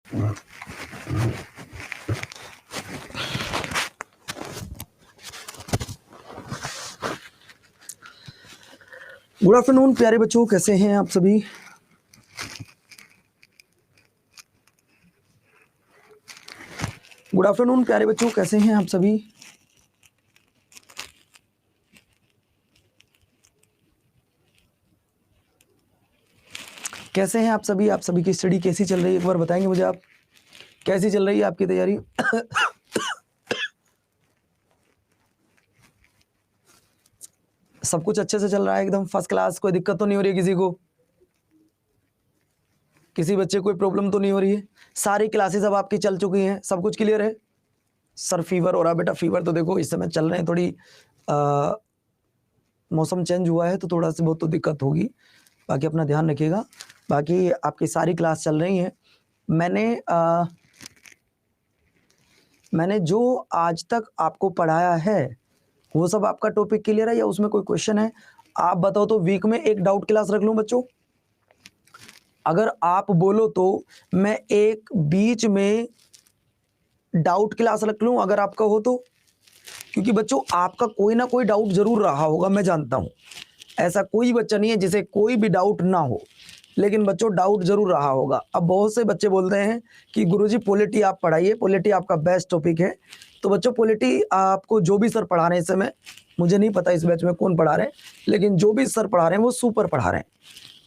Good afternoon प्यारे बच्चों, कैसे हैं आप सभी। गुड आफ्टरनून प्यारे बच्चों, कैसे हैं आप सभी। कैसे हैं आप सभी। आप सभी की स्टडी कैसी चल रही है, एक बार बताएंगे मुझे आप, कैसी चल रही है आपकी तैयारी। सब कुछ अच्छे से चल रहा है, एकदम फर्स्ट क्लास, कोई दिक्कत तो नहीं हो रही है किसी को, किसी बच्चे को कोई प्रॉब्लम तो नहीं हो रही है। सारी क्लासेस अब आपकी चल चुकी हैं, सब कुछ क्लियर है। सर फीवर हो रहा बेटा, फीवर तो देखो इस समय चल रहे हैं, थोड़ी मौसम चेंज हुआ है तो थोड़ा सी बहुत तो दिक्कत होगी, बाकी अपना ध्यान रखिएगा। बाकी आपकी सारी क्लास चल रही हैं। मैंने जो आज तक आपको पढ़ाया है वो सब आपका टॉपिक क्लियर है या उसमें कोई क्वेश्चन है, आप बताओ तो वीक में एक डाउट क्लास रख लूं बच्चों। अगर आप बोलो तो मैं एक बीच में डाउट क्लास रख लूं, अगर आपका हो तो। क्योंकि बच्चों आपका कोई ना कोई डाउट जरूर रहा होगा, मैं जानता हूं, ऐसा कोई बच्चा नहीं है जिसे कोई भी डाउट ना हो, लेकिन बच्चों डाउट जरूर रहा होगा। अब बहुत से बच्चे बोलते हैं कि गुरुजी पॉलिटी आप पढ़ाइए, पॉलिटी आपका बेस्ट टॉपिक है। तो बच्चों पॉलिटी आपको जो भी सर पढ़ा रहे हैं इस समय, मुझे नहीं पता इस बैच में कौन पढ़ा रहे हैं, लेकिन जो भी सर पढ़ा रहे हैं वो सुपर पढ़ा रहे हैं।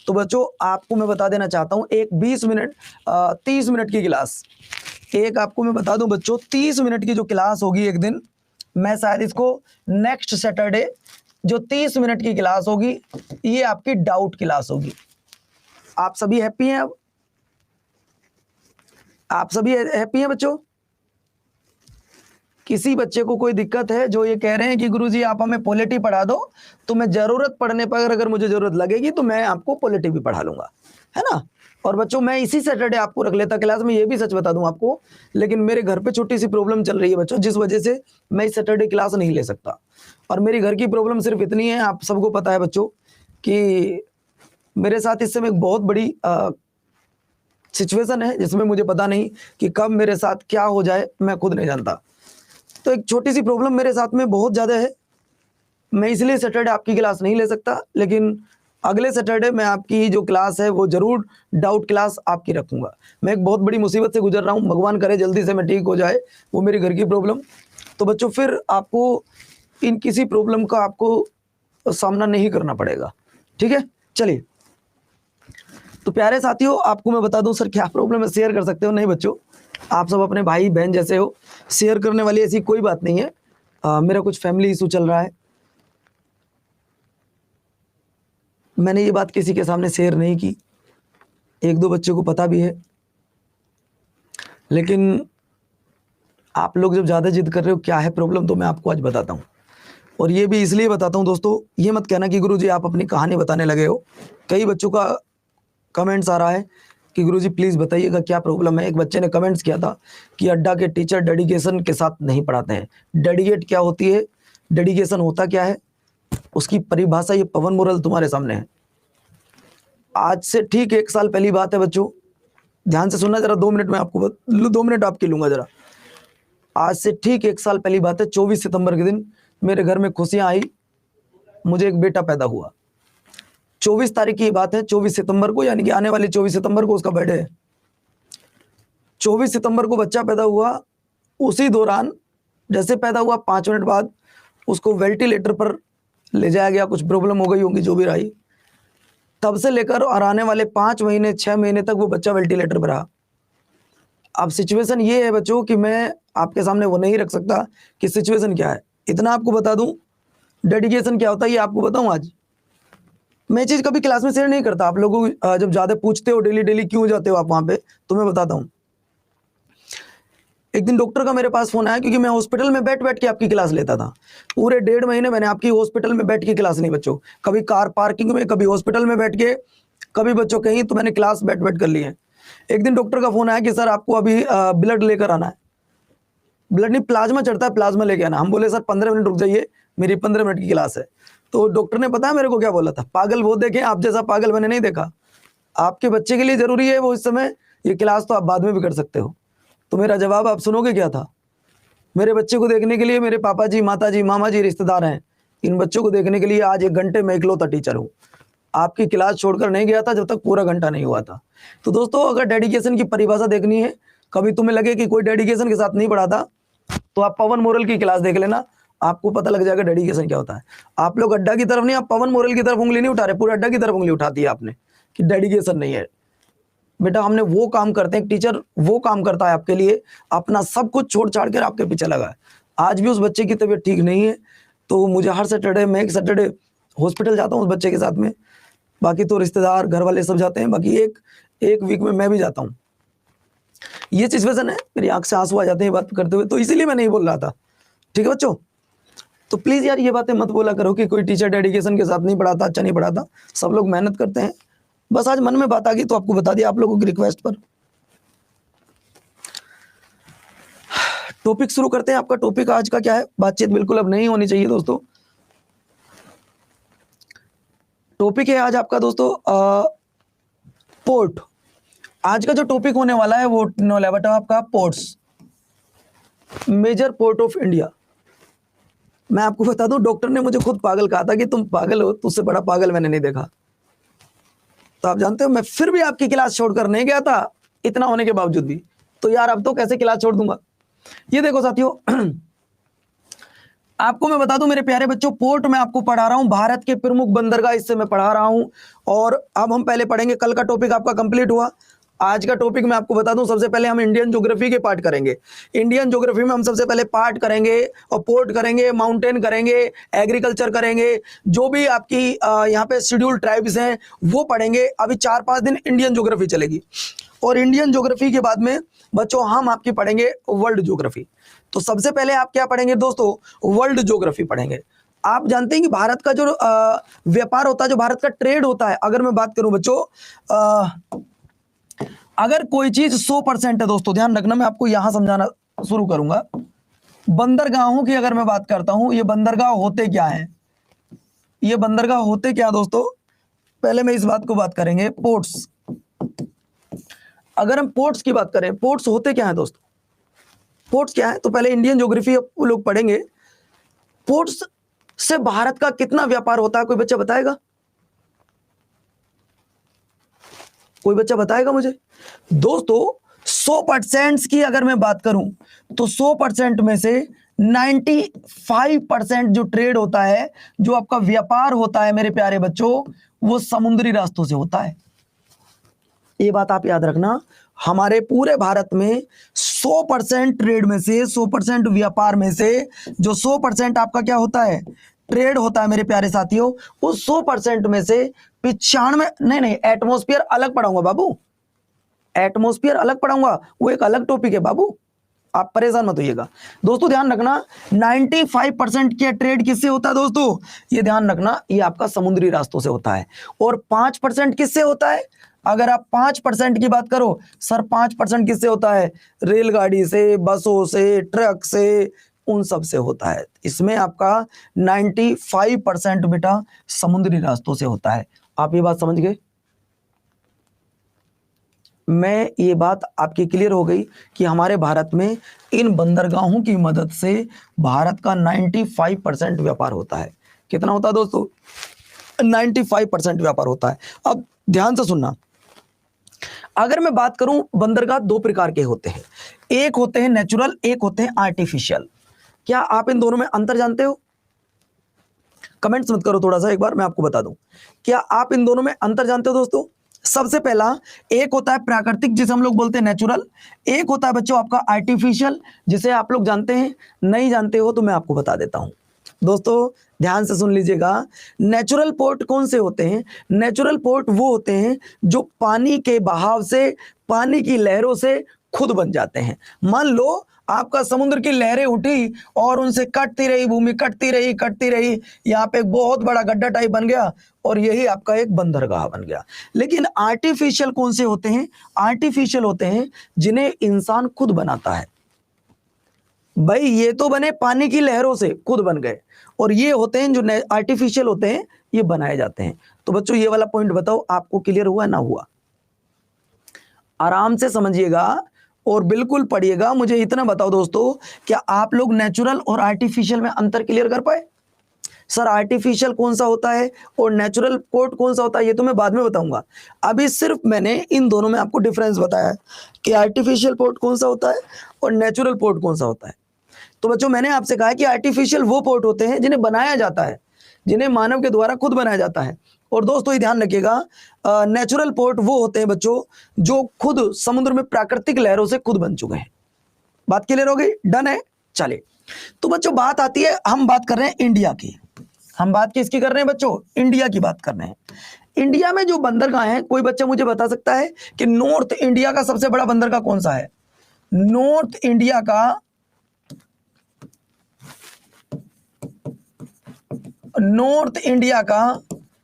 तो बच्चों आपको मैं बता देना चाहता हूँ, एक 20 मिनट 30 मिनट की क्लास, एक आपको मैं बता दूं बच्चों 30 मिनट की जो क्लास होगी एक दिन, मैं शायद इसको नेक्स्ट सैटरडे जो 30 मिनट की क्लास होगी ये आपकी डाउट क्लास होगी। आप सभी हैप्पी हैं। अब आप सभी हैप्पी हैं बच्चों। किसी बच्चे को कोई दिक्कत है जो ये कह रहे हैं कि गुरुजी आप हमें पॉलिटी पढ़ा दो, तो मैं जरूरत पड़ने पर अगर मुझे जरूरत लगेगी तो मैं आपको पॉलिटी भी पढ़ा लूंगा, है ना। और बच्चों मैं इसी सैटरडे आपको रख लेता क्लास में, ये भी सच बता दूं आपको, लेकिन मेरे घर पे छोटी सी प्रॉब्लम चल रही है बच्चों, जिस वजह से मैं इस सैटरडे क्लास नहीं ले सकता। और मेरी घर की प्रॉब्लम सिर्फ इतनी है, आप सबको पता है बच्चों कि मेरे साथ इस समय एक बहुत बड़ी सिचुएशन है जिसमें मुझे पता नहीं कि कब मेरे साथ क्या हो जाए, मैं खुद नहीं जानता। तो एक छोटी सी प्रॉब्लम मेरे साथ में बहुत ज़्यादा है, मैं इसलिए सैटरडे आपकी क्लास नहीं ले सकता, लेकिन अगले सैटरडे मैं आपकी जो क्लास है वो जरूर डाउट क्लास आपकी रखूंगा। मैं एक बहुत बड़ी मुसीबत से गुजर रहा हूँ, भगवान करे जल्दी से मैं ठीक हो जाए, वो मेरी घर की प्रॉब्लम। तो बच्चों फिर आपको इन किसी प्रॉब्लम का आपको सामना नहीं करना पड़ेगा, ठीक है। चलिए, तो प्यारे साथियों आपको मैं बता दूं सर क्या प्रॉब्लम है, शेयर कर सकते हो। नहीं बच्चों, आप सब अपने भाई बहन जैसे हो, शेयर करने वाली ऐसी कोई बात नहीं है। मेरा कुछ फैमिली इशू चल रहा है, मैंने ये बात किसी के सामने शेयर नहीं की, एक दो बच्चों को पता भी है, लेकिन आप लोग जब ज़्यादा जिद कर रहे हो क्या है प्रॉब्लम, तो मैं आपको आज बताता हूँ। और ये भी इसलिए बताता हूँ दोस्तों, ये मत कहना कि गुरुजी आप अपनी कहानी बताने लगे हो। कई बच्चों का कमेंट्स आ रहा है कि गुरुजी प्लीज़ बताइएगा क्या प्रॉब्लम है। एक बच्चे ने कमेंट्स किया था कि अड्डा के टीचर डेडिकेशन के साथ नहीं पढ़ाते हैं। डेडिकेट क्या होती है, डेडिकेशन होता क्या है, उसकी परिभाषा ये पवन मुरल तुम्हारे सामने है। आज से ठीक 1 साल पहली बात है बच्चों, ध्यान से सुनना जरा, 2 मिनट में आपको 2 मिनट आपके लूंगा जरा। आज से ठीक 1 साल पहली बात है, 24 सितंबर के दिन मेरे घर में खुशियां आई, मुझे एक बेटा पैदा हुआ। 24 तारीख की बात है, 24 सितंबर को, यानी कि आने वाली 24 सितंबर को उसका बर्थडे है। 24 सितंबर को बच्चा पैदा हुआ। उसी दौरान जैसे पैदा हुआ 5 मिनट बाद उसको वेंटिलेटर पर ले जाया गया, कुछ प्रॉब्लम हो गई होगी जो भी रही। तब से लेकर और आने वाले 5 महीने 6 महीने तक वो बच्चा वेंटिलेटर पर रहा। अब सिचुएशन ये है बच्चों कि मैं आपके सामने वो नहीं रख सकता कि सिचुएशन क्या है। इतना आपको बता दूं, डेडिकेशन क्या होता है ये आपको बताऊं आज। मैं चीज़ कभी क्लास में शेयर नहीं करता, आप लोगों को जब ज़्यादा पूछते हो डेली डेली क्यों जाते हो आप वहाँ पे, तो मैं बताता हूँ। एक दिन डॉक्टर का मेरे पास फोन आया, क्योंकि मैं हॉस्पिटल में बैठ बैठ के आपकी क्लास लेता था। पूरे 1.5 महीने मैंने आपकी हॉस्पिटल में बैठ के क्लास ली बच्चों, कभी कार पार्किंग में, कभी हॉस्पिटल में बैठ के, कभी बच्चों कहीं, तो मैंने क्लास बैठ बैठ कर ली है। एक दिन डॉक्टर का फोन आया कि सर आपको अभी ब्लड लेकर आना है। ब्लड नहीं, प्लाज्मा चढ़ता है, प्लाज्मा लेके आना। हम बोले सर 15 मिनट रुक जाइए, मेरी 15 मिनट की क्लास है। तो डॉक्टर ने पता है मेरे को क्या बोला था, पागल वो देखे, आप जैसा पागल मैंने नहीं देखा। आपके बच्चे के लिए जरूरी है वो इस समय ये क्लास तो आप बाद में भी कर सकते हो। तो मेरा जवाब आप सुनोगे क्या था? मेरे बच्चे को देखने के लिए मेरे पापा जी, माता जी, मामा जी रिश्तेदार हैं, इन बच्चों को देखने के लिए आज 1 घंटे मैं इकलौता टीचर हूँ। आपकी क्लास छोड़कर नहीं गया था जब तक पूरा घंटा नहीं हुआ था। तो दोस्तों, अगर डेडिकेशन की परिभाषा देखनी है, कभी तुम्हें लगे कि कोई डेडिकेशन के साथ नहीं पढ़ाता, तो आप पवन मोरल की क्लास देख लेना, आपको पता लग जाएगा डेडिकेशन क्या होता है। आप लोग अड्डा की तरफ नहीं, आप पवन मोरल की तरफ उंगली नहीं उठा रहे, पूरे अड्डा की तरफ उंगली उठाती है आपने कि डेडिकेशन नहीं है। बेटा, हमने वो काम करते हैं, टीचर वो काम करता है आपके लिए, अपना सब कुछ छोड़ छाड़ कर आपके पीछे लगा है। आज भी उस बच्चे की तबीयत ठीक नहीं है, तो मुझे हर सैटरडे, मैं एक सैटरडे हॉस्पिटल जाता हूँ उस बच्चे के साथ में, बाकी तो रिश्तेदार घर वाले सब जाते हैं, बाकी एक वीक में मैं भी जाता हूँ। ये सिचुएशन है, मेरी आंख से आंसू आ जाते हैं बात करते हुए, तो इसीलिए मैं नहीं बोल रहा था। ठीक है बच्चों, तो प्लीज यार ये बातें मत बोला करो कि कोई टीचर डेडिकेशन के साथ नहीं पढ़ाता, अच्छा नहीं पढ़ाता। सब लोग मेहनत करते हैं, बस आज मन में बात आ गई तो आपको बता दिया आप लोगों की रिक्वेस्ट पर। टॉपिक शुरू करते हैं। आपका टॉपिक आज का क्या है? बातचीत बिल्कुल अब नहीं होनी चाहिए दोस्तों। टॉपिक है आज आपका दोस्तों पोर्ट। आज का जो टॉपिक होने वाला है वो बेटा आपका ports, major port of India. मैं आपको बता दूं, डॉक्टर ने मुझे खुद पागल कहा था कि तुम पागल हो, तुझसे बड़ा पागल मैंने नहीं देखा। तो आप जानते हो मैं फिर भी आपकी क्लास छोड़कर नहीं गया था, इतना होने के बावजूद भी। तो यार अब तो कैसे क्लास छोड़ दूंगा। ये देखो साथियों, आपको मैं बता दूं मेरे प्यारे बच्चों, पोर्ट में आपको पढ़ा रहा हूं, भारत के प्रमुख बंदरगाह इससे मैं पढ़ा रहा हूं। और अब हम पहले पढ़ेंगे, कल का टॉपिक आपका कंप्लीट हुआ, आज का टॉपिक मैं आपको बता दूं, सबसे पहले हम इंडियन ज्योग्राफी के पार्ट करेंगे। इंडियन ज्योग्राफी में हम सबसे पहले पार्ट करेंगे और पोर्ट करेंगे, माउंटेन करेंगे, एग्रीकल्चर करेंगे, जो भी आपकी यहाँ पे शेड्यूल ट्राइब्स हैं वो पढ़ेंगे। अभी 4-5 दिन इंडियन ज्योग्राफी चलेगी, और इंडियन ज्योग्राफी के बाद में बच्चों हम आपकी पढ़ेंगे वर्ल्ड ज्योग्राफी। तो सबसे पहले आप क्या पढ़ेंगे दोस्तों? वर्ल्ड ज्योग्राफी पढ़ेंगे। आप जानते हैं कि भारत का जो व्यापार होता है, जो भारत का ट्रेड होता है, अगर मैं बात करूं बच्चों, अगर कोई चीज 100% है दोस्तों, ध्यान रखना, मैं आपको यहां समझाना शुरू करूंगा। बंदरगाहों की अगर मैं बात करता हूं, ये बंदरगाह होते क्या है, ये बंदरगाह होते क्या दोस्तों? पहले मैं इस बात को बात करेंगे, पोर्ट्स। अगर हम पोर्ट्स की बात करें, पोर्ट्स होते क्या है दोस्तों? पोर्ट्स क्या है? तो पहले इंडियन ज्योग्राफी लोग पढ़ेंगे। पोर्ट्स से भारत का कितना व्यापार होता है, कोई बच्चा बताएगा? कोई बच्चा बताएगा मुझे? दोस्तों 100% की अगर मैं बात करूं तो 100% में से 95% जो ट्रेड होता है, जो आपका व्यापार होता है मेरे प्यारे बच्चों, वो समुद्री रास्तों से होता है। ये बात आप याद रखना, हमारे पूरे भारत में 100% ट्रेड में से, 100% व्यापार में से जो 100% आपका क्या होता है? ट्रेड होता है मेरे प्यारे साथियों, उस 100% में से 95, नहीं, एटमॉस्फेयर अलग पढ़ाऊंगा बाबू, एटमॉस्फेयर अलग पढ़ाऊंगा, वो एक अलग टॉपिक है बाबू, आप परेशान मत होइएगा। दोस्तों ध्यान रखना, 95% के ट्रेड किससे होता है दोस्तों? ये ध्यान रखना, ये आपका समुद्री रास्तों से होता है। और 5% किससे होता है? अगर आप 5% की बात करो, सर 5% किससे होता है? रेलगाड़ी से, बसों से, ट्रक से, उन सब से होता है। इसमें आपका 95% बेटा समुद्री रास्तों से होता है। आप ये बात समझ गए? मैं ये बात आपकी क्लियर हो गई कि हमारे भारत में इन बंदरगाहों की मदद से भारत का 95% व्यापार होता है। कितना होता है दोस्तों? 95% व्यापार होता है। अब ध्यान से सुनना, अगर मैं बात करूं, बंदरगाह 2 प्रकार के होते हैं, एक होते हैं नेचुरल, एक होते हैं आर्टिफिशियल। क्या आप इन दोनों में अंतर जानते हो? कमेंट्स मत करो, थोड़ा सा एक बार मैं आपको बता दूं, क्या आप इन दोनों में अंतर जानते हो दोस्तों? सबसे पहला, एक होता है प्राकृतिक जिसे हम लोग बोलते हैं नेचुरल, एक होता है बच्चों आपका आर्टिफिशियल, जिसे आप लोग जानते हैं, नहीं जानते हो तो मैं आपको बता देता हूं। दोस्तों ध्यान से सुन लीजिएगा, नेचुरल पोर्ट कौन से होते हैं? नेचुरल पोर्ट वो होते हैं जो पानी के बहाव से, पानी की लहरों से खुद बन जाते हैं। मान लो आपका समुद्र की लहरें उठी और उनसे कटती रही भूमि, कटती रही, यहाँ पे एक बहुत बड़ा गड्ढा टाइप बन गया और यही आपका एक बंदरगाह बन गया। लेकिन आर्टिफिशियल कौन से होते हैं? आर्टिफिशियल होते हैं जिन्हें इंसान खुद बनाता है। भाई ये तो बने पानी की लहरों से, खुद बन गए, और ये होते हैं जो आर्टिफिशियल होते हैं, ये बनाए जाते हैं। तो बच्चों ये वाला पॉइंट बताओ, आपको क्लियर हुआ ना हुआ? आराम से समझिएगा और बिल्कुल पढ़िएगा। मुझे इतना बताओ दोस्तों, क्या आप लोग नेचुरल और आर्टिफिशियल में अंतर क्लियर कर पाए? सर आर्टिफिशियल कौन सा होता है और नेचुरल पोर्ट कौन सा होता है ये तो मैं बाद में बताऊंगा। अभी सिर्फ मैंने इन दोनों में आपको डिफरेंस बताया है कि आर्टिफिशियल पोर्ट कौन सा होता है और नेचुरल पोर्ट कौन सा होता है। तो बच्चों मैंने आपसे कहा कि आर्टिफिशियल वो पोर्ट होते हैं जिन्हें बनाया जाता है, जिन्हें मानव के द्वारा खुद बनाया जाता है। और दोस्तों ये ध्यान रखिएगा, नेचुरल पोर्ट वो होते हैं बच्चों जो खुद समुद्र में प्राकृतिक लहरों से खुद बन चुके हैं। बात क्लियर हो गई? डन है? चलिए, तो बच्चों बात आती है, हम बात कर रहे हैं इंडिया की। हम बात किसकी कर रहे हैं बच्चों? इंडिया की बात कर रहे हैं। इंडिया में जो बंदरगाह है, कोई बच्चा मुझे बता सकता है कि नॉर्थ इंडिया का सबसे बड़ा बंदरगाह कौन सा है? नॉर्थ इंडिया का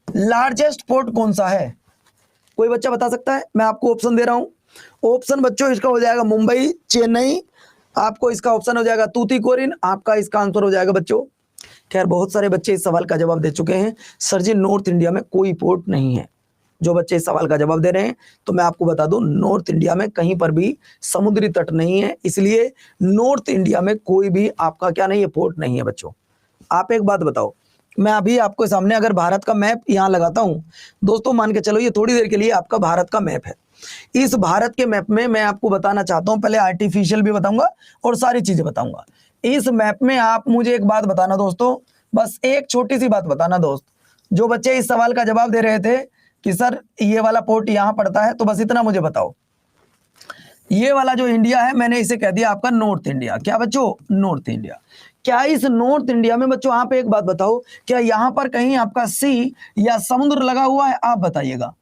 लार्जेस्ट पोर्ट कौन सा है? कोई बच्चा बता सकता है? मैं आपको ऑप्शन दे रहा हूं। ऑप्शन बच्चों इसका हो जाएगा मुंबई, चेन्नई, आपको इसका ऑप्शन हो जाएगा तूतीकोरिन, आपका इसका आंसर हो जाएगा बच्चों। खैर बहुत सारे बच्चे इस सवाल का जवाब दे चुके हैं, सर जी नॉर्थ इंडिया में कोई पोर्ट नहीं है। जो बच्चे इस सवाल का जवाब दे रहे हैं, तो मैं आपको बता दूं, नॉर्थ इंडिया में कहीं पर भी समुद्री तट नहीं है, इसलिए नॉर्थ इंडिया में कोई भी आपका क्या नहीं है, पोर्ट नहीं है बच्चों। आप एक बात बताओ, मैं अभी आपके सामने अगर भारत का मैप यहां लगाता हूं दोस्तों, मान के चलो ये थोड़ी देर के लिए आपका भारत का मैप है। इस भारत के मैप में मैं आपको बताना चाहता हूं, पहले आर्टिफिशियल भी बताऊंगा और सारी चीजें बताऊंगा। इस मैप में आप मुझे एक बात बताना दोस्तों, बस एक छोटी सी बात बताना दोस्त। जो बच्चे इस सवाल का जवाब दे रहे थे कि सर ये वाला पोर्ट यहां पड़ता है, तो बस इतना मुझे बताओ, ये वाला जो इंडिया है मैंने इसे कह दिया आपका नॉर्थ इंडिया। क्या बच्चों? North India. क्या इस नॉर्थ इंडिया में बच्चों आप एक बात बताओ, क्या यहां पर कहीं आपका सी या समुद्र लगा हुआ है? आप बताइएगा,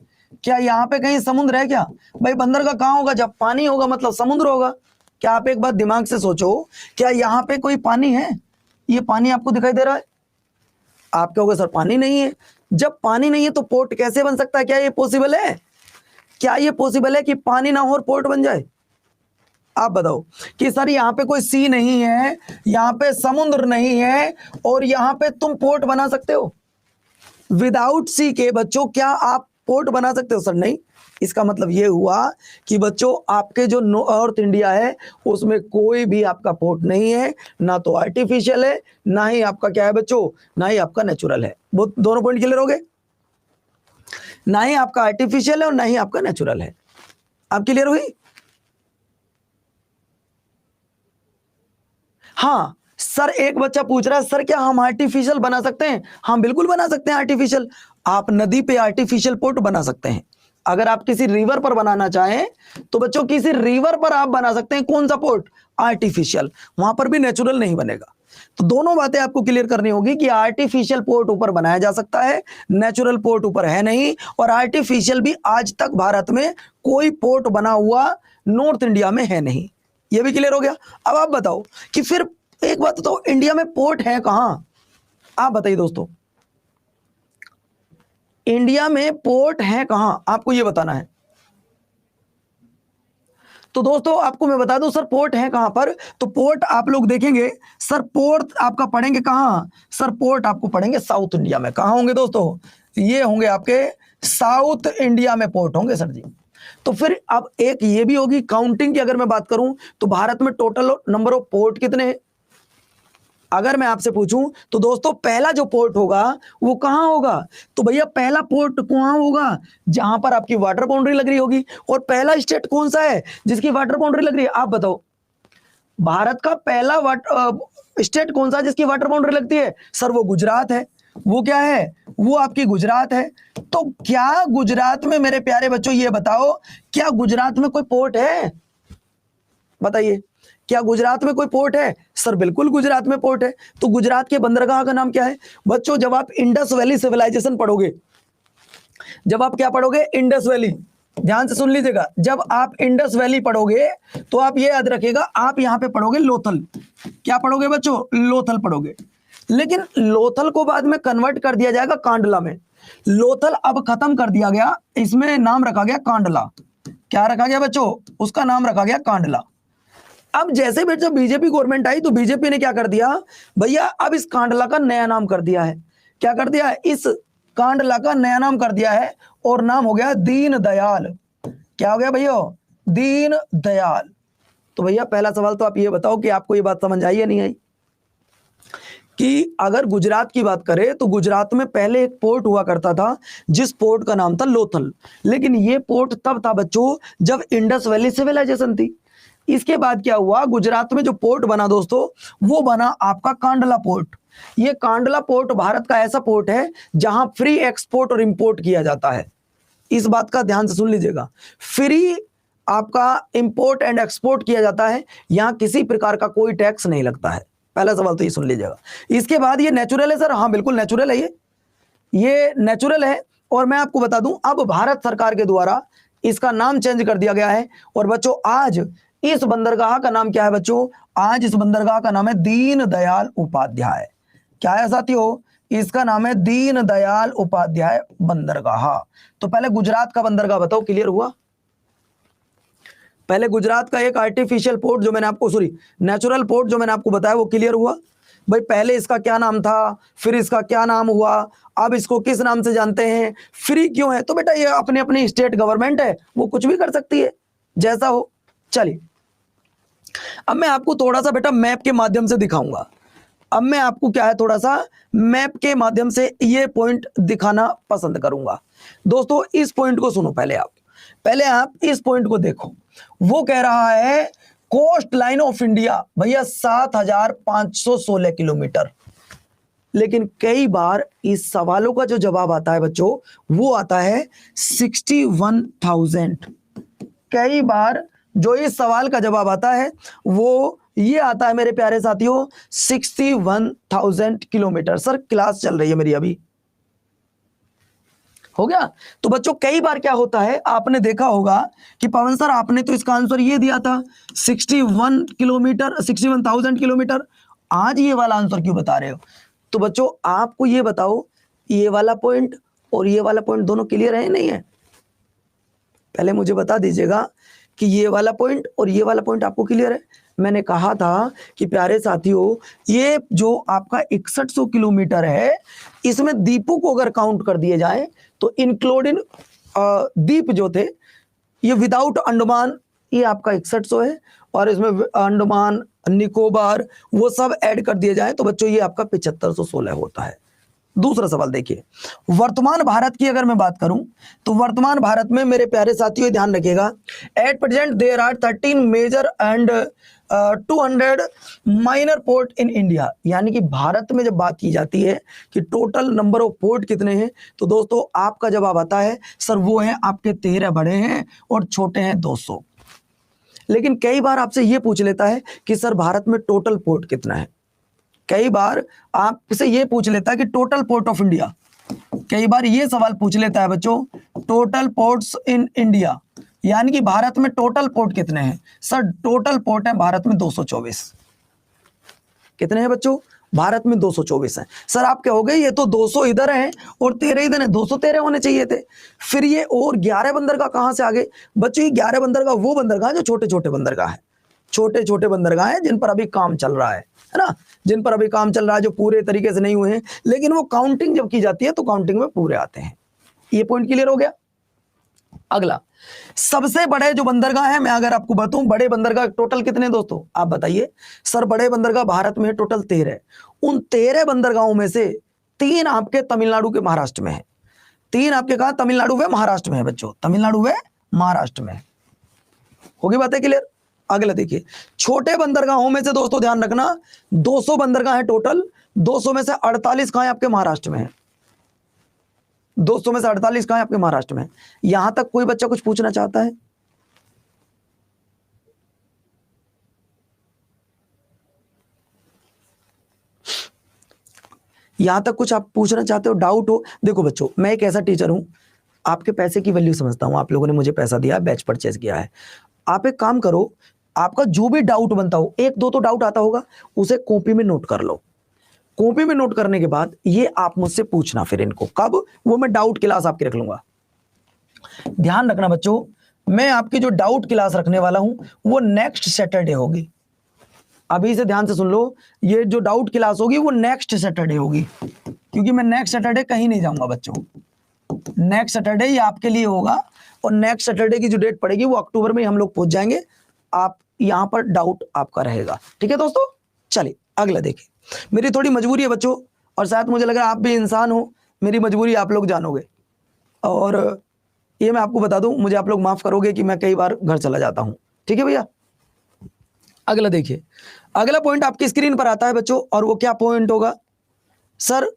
क्या यहां पे कहीं समुद्र है क्या? भाई बंदरगाह कहां होगा? जब पानी होगा मतलब समुद्र होगा। क्या आप एक बात दिमाग से सोचो, क्या यहां पे कोई पानी है? ये पानी आपको दिखाई दे रहा है? आप कहोगे सर पानी नहीं है। जब पानी नहीं है तो पोर्ट कैसे बन सकता है? क्या ये पॉसिबल है? क्या ये पॉसिबल है कि पानी ना हो और पोर्ट बन जाए? आप बताओ कि सर यहाँ पे कोई सी नहीं है, यहाँ पे समुद्र नहीं है और यहाँ पे तुम पोर्ट बना सकते हो? विदाउट सी के बच्चों क्या आप पोर्ट बना सकते हो? सर नहीं। इसका मतलब ये हुआ कि बच्चों आपके जो नॉर्थ इंडिया है उसमें कोई भी आपका पोर्ट नहीं है, ना तो आर्टिफिशियल है, ना ही आपका क्या है बच्चों, ना ही आपका नेचुरल है। वो दोनों पॉइंट क्लियर हो गए? ना ही आपका आर्टिफिशियल है और ना ही आपका नेचुरल है। आप क्लियर हुई? हाँ सर, एक बच्चा पूछ रहा है सर क्या हम आर्टिफिशियल बना सकते हैं? हाँ बिल्कुल बना सकते हैं आर्टिफिशियल। आप नदी पे आर्टिफिशियल पोर्ट बना सकते हैं। अगर आप किसी रिवर पर बनाना चाहें तो बच्चों किसी रिवर पर आप बना सकते हैं। कौन सा पोर्ट? आर्टिफिशियल। वहां पर भी नेचुरल नहीं बनेगा। तो दोनों बातें आपको क्लियर करनी होगी कि आर्टिफिशियल पोर्ट ऊपर बनाया जा सकता है, नेचुरल पोर्ट ऊपर है नहीं। और आर्टिफिशियल भी आज तक भारत में कोई पोर्ट बना हुआ नॉर्थ इंडिया में है नहीं। ये भी क्लियर हो गया? अब आप बताओ कि फिर एक बात तो इंडिया में पोर्ट है कहां? आप बताइए दोस्तों, इंडिया में पोर्ट है कहां? आपको ये बताना है। तो दोस्तों आपको मैं बता दूं सर पोर्ट है कहां पर, तो पोर्ट आप लोग देखेंगे सर, पोर्ट आपका पढ़ेंगे कहां? सर पोर्ट आपको पढ़ेंगे साउथ इंडिया में। कहां होंगे दोस्तों? ये होंगे आपके साउथ इंडिया में पोर्ट होंगे सर जी। तो फिर अब एक ये भी होगी काउंटिंग की, अगर मैं बात करूं तो भारत में टोटल नंबर ऑफ पोर्ट कितने हैं? अगर मैं आपसे पूछूं तो दोस्तों पहला जो पोर्ट होगा वो कहां होगा? तो भैया पहला पोर्ट कहां होगा? जहां पर आपकी वाटर बाउंड्री लग रही होगी। और पहला स्टेट कौन सा है जिसकी वाटर बाउंड्री लग रही है? आप बताओ, भारत का पहला स्टेट कौन सा है जिसकी वाटर बाउंड्री लगती है? सर वो गुजरात है। वो क्या है? वो आपकी गुजरात है। तो क्या गुजरात में मेरे प्यारे बच्चों ये बताओ, क्या गुजरात में कोई पोर्ट है? बताइए, क्या गुजरात में कोई पोर्ट है? सर बिल्कुल गुजरात में पोर्ट है। तो गुजरात के बंदरगाह का नाम क्या है? बच्चों जब आप इंडस वैली सिविलाइजेशन पढ़ोगे, जब आप क्या पढ़ोगे? Indus valley. ध्यान से सुन लीजिएगा, जब आप इंडस वैली पढ़ोगे तो आप ये याद रखिएगा, आप यहां पे पढ़ोगे लोथल। क्या पढ़ोगे बच्चों? लोथल पढ़ोगे। लेकिन लोथल को बाद में कन्वर्ट कर दिया जाएगा कांडला में। लोथल अब खत्म कर दिया गया, इसमें नाम रखा गया कांडला। क्या रखा गया बच्चों? उसका नाम रखा गया कांडला। अब जैसे बच्चों बीजेपी गवर्नमेंट आई तो बीजेपी ने क्या कर दिया भैया, अब इस कांडला का नया नाम कर दिया है। क्या कर दिया है? इस कांडला का नया नाम कर दिया है और नाम हो गया दीन दयाल। क्या हो गया भैया? दीन दयाल। तो भैया पहला सवाल तो आप ये बताओ कि आपको ये बात समझ आई या नहीं आई कि अगर गुजरात की बात करें तो गुजरात में पहले एक पोर्ट हुआ करता था जिस पोर्ट का नाम था लोथल। लेकिन ये पोर्ट तब था बच्चों जब इंडस वैली सिविलाइजेशन थी। इसके बाद क्या हुआ, गुजरात में जो पोर्ट बना दोस्तों वो बना आपका कांडला पोर्ट। ये कांडला पोर्ट भारत का ऐसा पोर्ट है जहां फ्री एक्सपोर्ट और इंपोर्ट किया जाता है। इस बात का ध्यान से सुन लीजिएगा, फ्री आपका इंपोर्ट एंड एक्सपोर्ट किया जाता है, यहां किसी प्रकार का कोई टैक्स नहीं लगता है। पहला सवाल तो ये सुन लीजिएगा। इसके बाद ये नेचुरल है सर, हाँ बिल्कुल नेचुरल है, ये नेचुरल है। और मैं आपको बता दूं अब भारत सरकार के द्वारा इसका नाम चेंज कर दिया गया है। और बच्चों आज इस बंदरगाह का नाम क्या है बच्चों, आज इस बंदरगाह का नाम है दीन दयाल उपाध्याय। क्या है साथियों, इसका नाम है दीन दयाल उपाध्याय बंदरगाह। तो पहले गुजरात का बंदरगाह बताओ, क्लियर हुआ। पहले गुजरात का एक आर्टिफिशियल पोर्ट जो मैंने आपको नेचुरल पोर्ट जो मैंने आपको बताया वो क्लियर हुआ। भाई पहले इसका क्या नाम था, फिर इसका क्या नाम हुआ, अब इसको किस नाम से जानते हैं, फ्री क्यों है। तो बेटा ये अपने अपनी स्टेट गवर्नमेंट है, वो कुछ भी कर सकती है जैसा हो। चलिए अब मैं आपको थोड़ा सा बेटा मैप के माध्यम से दिखाऊंगा। अब मैं आपको क्या है थोड़ा सा मैप के माध्यम से ये पॉइंट दिखाना पसंद करूंगा। दोस्तों इस पॉइंट को सुनो, पहले आप इस पॉइंट को देखो। वो कह रहा है कोस्ट लाइन ऑफ इंडिया भैया 7516 किलोमीटर। लेकिन कई बार इस सवालों का जो जवाब आता है बच्चों वो आता है 61,000। कई बार जो इस सवाल का जवाब आता है वो ये आता है मेरे प्यारे साथियों 61,000 किलोमीटर। सर क्लास चल रही है मेरी अभी, हो गया। तो बच्चों कई बार क्या होता है, आपने देखा होगा कि पवन सर आपने तो इसका आंसर ये दिया था 61,000 किलोमीटर, आज ये वाला आंसर क्यों बता रहे हो। तो बच्चों आपको ये बताओ ये वाला पॉइंट और ये वाला पॉइंट दोनों क्लियर है नहीं है। पहले मुझे बता दीजिएगा कि ये वाला पॉइंट और ये वाला पॉइंट आपको क्लियर है। मैंने कहा था कि प्यारे साथियों ये जो आपका 6100 किलोमीटर है इसमें द्वीपों को अगर काउंट कर दिए जाए तो इंक्लूडिंग द्वीप जो थे ये विदाउट अंडमान ये आपका 6100 है, और इसमें अंडमान निकोबार वो सब ऐड कर दिए जाए तो बच्चों ये आपका 7516 होता है। दूसरा सवाल देखिए, वर्तमान भारत की अगर मैं बात करूं तो वर्तमान भारत में मेरे प्यारे साथियों ध्यान रखिएगा at present there are 13 major and 200 minor port in India. यानी कि भारत में जब बात की जाती है कि टोटल नंबर ऑफ पोर्ट कितने हैं तो दोस्तों आपका जवाब आता है सर वो है आपके 13 बड़े हैं और छोटे हैं 200। लेकिन कई बार आपसे ये पूछ लेता है कि सर भारत में टोटल पोर्ट कितना है। कई बार आपसे ये पूछ लेता है कि टोटल पोर्ट ऑफ इंडिया, कई बार ये सवाल पूछ लेता है बच्चों टोटल पोर्ट्स इन इंडिया, यानी कि भारत में टोटल पोर्ट कितने हैं। सर टोटल पोर्ट है भारत में 224। कितने हैं बच्चों, भारत में 224 हैं। सर आप कहोगे ये तो 200 इधर हैं और 13 इधर हैं, 213 होने चाहिए थे। फिर ये और 11 बंदरगाह कहां से आ गए बच्चों। ये 11 बंदरगाह वो बंदरगाह जो छोटे छोटे बंदरगाह है, छोटे छोटे बंदरगाह हैं जिन पर अभी काम चल रहा है ना, जिन पर अभी काम चल रहा है, जो पूरे तरीके से नहीं हुए हैं, लेकिन वो काउंटिंग जब की जाती है तो काउंटिंग में पूरे आते हैं। ये पॉइंट क्लियर हो गया। अगला सबसे बड़े जो बंदरगाह है, मैं अगर आपको बताऊं बड़े बंदरगाह टोटल कितने दोस्तों आप बताइए। सर बड़े बंदरगाह भारत में टोटल 13। उन 13 बंदरगाहों में से 3 आपके तमिलनाडु के महाराष्ट्र में है। 3 आपके कहा तमिलनाडु व महाराष्ट्र में है बच्चों, तमिलनाडु व महाराष्ट्र में। होगी बातें क्लियर। अगला देखिए छोटे बंदरगाहों में से दोस्तों ध्यान रखना 200 बंदरगाह है टोटल, 200 में से 48 कहां आपके महाराष्ट्र में है। 200 में से 48 कहां आपके महाराष्ट्र में। यहां तक कोई बच्चा कुछ पूछना चाहता है। यहां तक कुछ आप पूछना चाहते हो, डाउट हो। देखो बच्चों मैं एक ऐसा टीचर हूं, आपके पैसे की वैल्यू समझता हूं। आप लोगों ने मुझे पैसा दिया, बैच परचेज किया है। आप एक काम करो, आपका जो भी डाउट बनता हो, 1-2 तो डाउट आता होगा, उसे कॉपी में नोट कर लो। कॉपी में नोट करने के बाद ये आप मुझसे पूछना, फिर इनको कब, वो मैं डाउट क्लास आपकी रख लूंगा। ध्यान रखना बच्चों, मैं आपकी जो डाउट क्लास रखने वाला हूं वो नेक्स्ट सैटरडे होगी। अभी से ध्यान से सुन लो, ये जो डाउट क्लास होगी वो नेक्स्ट सैटरडे होगी, क्योंकि मैं नेक्स्ट सैटरडे कहीं नहीं जाऊंगा बच्चों। नेक्स्ट सैटरडे ये आपके लिए होगा, और नेक्स्ट सैटरडे की जो डेट पड़ेगी वो अक्टूबर में हम लोग पहुंच जाएंगे। आप यहां पर डाउट आपका रहेगा, ठीक है दोस्तों। चलिए अगला देखिए। मेरी थोड़ी मजबूरी है बच्चों, और शायद मुझे लग रहा है आप भी इंसान हो, मेरी मजबूरी आप लोग जानोगे, और ये मैं आपको बता दूं, मुझे आप लोग माफ करोगे कि मैं कई बार घर चला जाता हूं, ठीक है भैया। अगला देखिए, अगला पॉइंट आपकी स्क्रीन पर आता है बच्चों, और वो क्या पॉइंट होगा? सर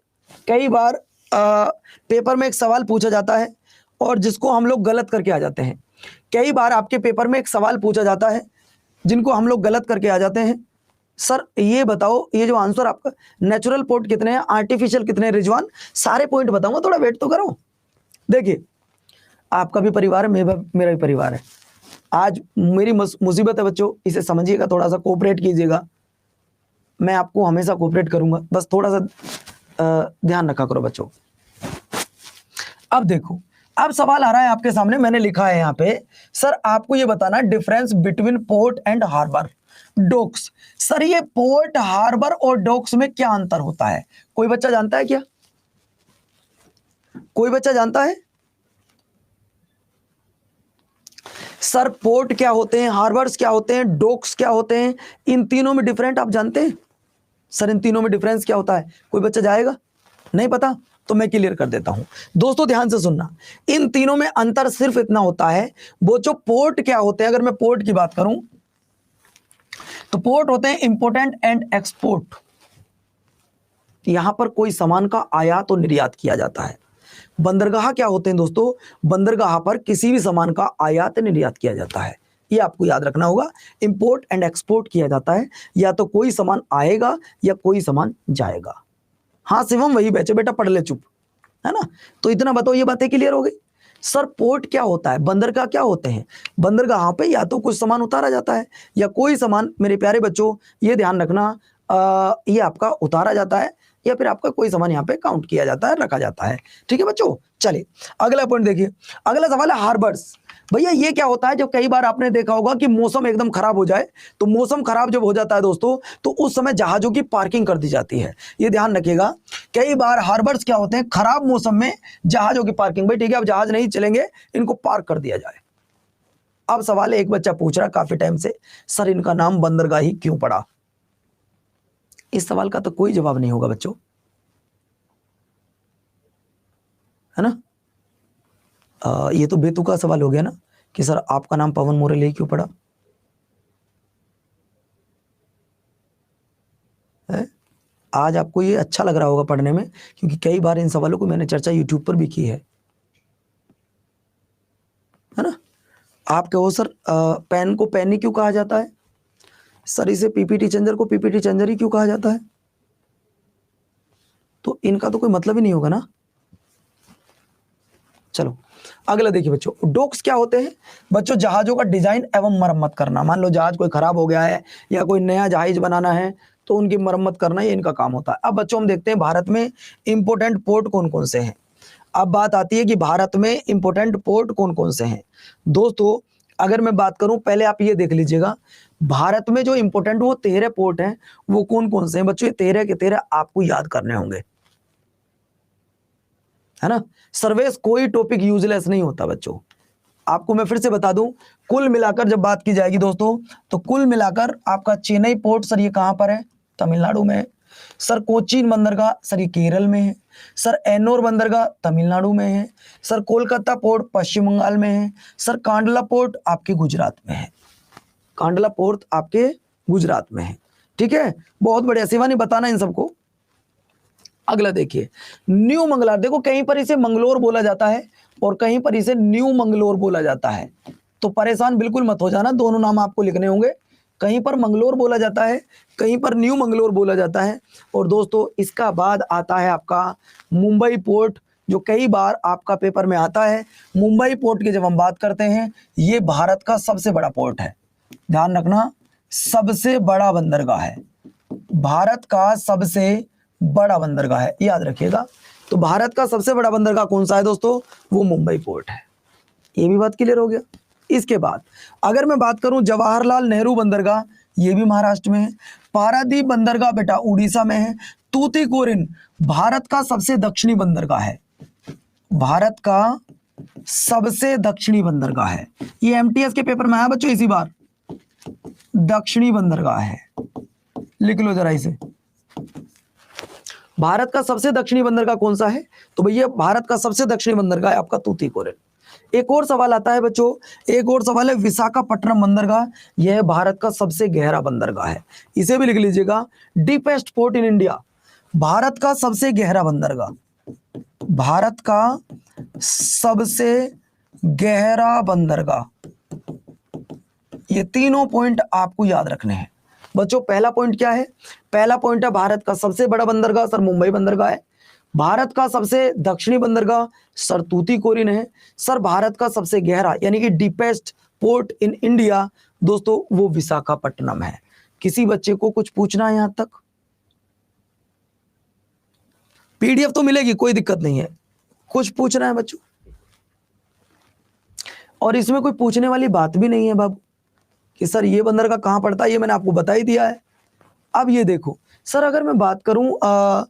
कई बार पेपर में एक सवाल पूछा जाता है और जिसको हम लोग गलत करके आ जाते हैं। कई बार आपके पेपर में एक सवाल पूछा जाता है जिनको हम लोग गलत करके आ जाते हैं। सर ये बताओ, ये जो आंसर आपका नेचुरल पॉइंट कितने हैं, आर्टिफिशियल कितने हैं? रिजवान सारे पॉइंट बताऊंगा, थोड़ा वेट तो करो। देखिए आपका भी परिवार है, मेरा भी परिवार है। आज मेरी मुसीबत है बच्चों, इसे समझिएगा, थोड़ा सा कोऑपरेट कीजिएगा। मैं आपको हमेशा कोऑपरेट करूंगा, बस थोड़ा सा ध्यान रखा करो बच्चों। अब देखो, अब सवाल आ रहा है आपके सामने, मैंने लिखा है यहाँ पे, सर आपको ये बताना difference between port and harbour docks. Sir ये पोर्ट, हार्बर और डॉक्स में क्या अंतर होता है? कोई बच्चा जानता है क्या? कोई बच्चा जानता है? सर पोर्ट क्या होते हैं, हार्बर्स क्या होते हैं, डॉक्स क्या होते हैं, इन तीनों में डिफरेंट आप जानते हैं? सर इन तीनों में डिफरेंस क्या होता है? कोई बच्चा जाएगा? नहीं पता तो मैं क्लियर कर देता हूं। दोस्तों ध्यान से सुनना, इन तीनों में अंतर सिर्फ इतना होता है, वो जो पोर्ट क्या होते हैं, अगर मैं पोर्ट की बात करूं तो पोर्ट होते हैं इंपोर्टेंट एंड एक्सपोर्ट। यहां पर कोई सामान का आयात और निर्यात किया जाता है। बंदरगाह क्या होते हैं दोस्तों? बंदरगाह पर किसी भी सामान का आयात निर्यात किया जाता है, ये आपको याद रखना होगा। इंपोर्ट एंड एक्सपोर्ट किया जाता है, या तो कोई सामान आएगा या कोई सामान जाएगा। हाँ शिवम वही बैठे बेटा, पढ़ ले चुप, है ना। तो इतना बताओ, ये बातें क्लियर हो गई। सर पोर्ट क्या होता है, बंदरगाह क्या होते हैं? बंदरगाह पे या तो कुछ सामान उतारा जाता है या कोई सामान, मेरे प्यारे बच्चों ये ध्यान रखना, ये आपका उतारा जाता है या फिर आपका कोई सामान यहाँ पे काउंट किया जाता है, रखा जाता है, ठीक है बच्चों। चलिए अगला पॉइंट देखिए, अगला सवाल है हार्बर्स। भैया ये क्या होता है? जब कई बार आपने देखा होगा कि मौसम एकदम खराब हो जाए, तो मौसम खराब जब हो जाता है दोस्तों, तो उस समय जहाजों की पार्किंग कर दी जाती है। ये ध्यान रखिएगा, कई बार हार्बर्स क्या होते हैं? खराब मौसम में जहाजों की पार्किंग। भाई ठीक है, अब जहाज नहीं चलेंगे, इनको पार्क कर दिया जाए। अब सवाल है, एक बच्चा पूछ रहा काफी टाइम से, सर इनका नाम बंदरगाही क्यों पड़ा? इस सवाल का तो कोई जवाब नहीं होगा बच्चों, है ना। ये तो बेतुका सवाल हो गया ना कि सर आपका नाम पवन मोरेल ही क्यों पड़ा है? आज आपको ये अच्छा लग रहा होगा पढ़ने में, क्योंकि कई बार इन सवालों को मैंने चर्चा यूट्यूब पर भी की है ना। आप कहो सर पेन को पेन ही क्यों कहा जाता है? सर इसे पीपीटी चेंजर को पीपीटी चेंजर ही क्यों कहा जाता है? तो इनका तो कोई मतलब ही नहीं होगा ना। चलो अगला देखिए बच्चों, डॉक्स क्या होते हैं? बच्चों जहाजों का डिजाइन एवं मरम्मत करना। मान लो जहाज कोई खराब हो गया है या कोई नया जहाज बनाना है, तो उनकी मरम्मत करना ये इनका काम होता है। अब बच्चों हम देखते हैं भारत में इंपोर्टेंट पोर्ट कौन कौन से हैं। अब बात आती है कि भारत में इंपोर्टेंट पोर्ट कौन कौन से हैं। दोस्तों अगर मैं बात करूं, पहले आप ये देख लीजिएगा, भारत में जो इंपोर्टेंट वो 13 पोर्ट हैं, वो कौन कौन से हैं बच्चों? ये 13 के 13 आपको याद करने होंगे, है ना। सर्वेस कोई टॉपिक यूजलेस नहीं होता बच्चों। आपको मैं फिर से बता दूं, कुल मिलाकर जब बात की जाएगी दोस्तों, तो कुल मिलाकर आपका चेन्नई पोर्ट, सर ये कहां पर है? तमिलनाडु में है। सर कोचीन बंदरगाह, सर ये केरल में है। सर एन्नोर बंदरगाह तमिलनाडु में है। सर कोलकाता पोर्ट पश्चिम बंगाल में है। सर कांडला पोर्ट आपके गुजरात में है। कांडला पोर्ट आपके गुजरात में है, ठीक है। बहुत बढ़िया शिवानी, बताना इन सबको। अगला देखिए, न्यू मंगलार। देखो कहीं पर इसे मंगलोर बोला जाता है और कहीं पर इसे न्यू मंगलोर बोला जाता है, तो परेशान बिल्कुल मत हो जाना, दोनों नाम आपको लिखने होंगे। कहीं पर मंगलोर बोला जाता है, कहीं पर न्यू मंगलोर बोला जाता है। और दोस्तों इसका बाद आता है आपका मुंबई पोर्ट, जो कई बार आपका पेपर में आता है। मुंबई पोर्ट की जब हम बात करते हैं, ये भारत का सबसे बड़ा पोर्ट है, ध्यान रखना, सबसे बड़ा बंदरगाह है, भारत का सबसे बड़ा बंदरगाह है, याद रखिएगा। तो भारत का सबसे बड़ा बंदरगाह कौन सा है दोस्तों? वो मुंबई पोर्ट है। ये भी बात क्लियर हो गया। इसके बाद अगर मैं बात करूं जवाहरलाल नेहरू बंदरगाह, ये भी महाराष्ट्र में है। पारादीप बंदरगाह बेटा उड़ीसा में है। तूतीकोरिन भारत का सबसे दक्षिणी बंदरगाह है, भारत का सबसे दक्षिणी बंदरगाह है। ये एमटीएस के पेपर में आया बच्चों इसी बार, दक्षिणी बंदरगाह है, लिख लो जरा इसे। भारत का सबसे दक्षिणी बंदरगाह कौन सा है? तो भैया भारत का सबसे दक्षिणी बंदरगाह है आपका तूतीकोरिन। एक और सवाल आता है बच्चों, एक और सवाल है विशाखापट्टनम बंदरगाह, यह भारत का सबसे गहरा बंदरगाह है, इसे भी लिख लीजिएगा। Deepest port in India, Bharat का सबसे गहरा बंदरगाह, भारत का सबसे गहरा बंदरगाह। ये तीनों पॉइंट आपको याद रखने हैं बच्चों। पहला पॉइंट क्या है? पहला पॉइंट है भारत का सबसे बड़ा बंदरगाह, सर मुंबई बंदरगाह है। भारत का सबसे दक्षिणी बंदरगाह, सर तूतीकोरिन है। सर भारत का सबसे गहरा यानी कि डीपेस्ट पोर्ट इन इंडिया दोस्तों वो विशाखापट्टनम है। किसी बच्चे को कुछ पूछना है यहां तक? पीडीएफ तो मिलेगी, कोई दिक्कत नहीं है। कुछ पूछना है बच्चों? और इसमें कोई पूछने वाली बात भी नहीं है बाबू कि सर ये बंदरगाह कहां पड़ता है, ये मैंने आपको बता ही दिया है। अब ये देखो सर, अगर मैं बात करूं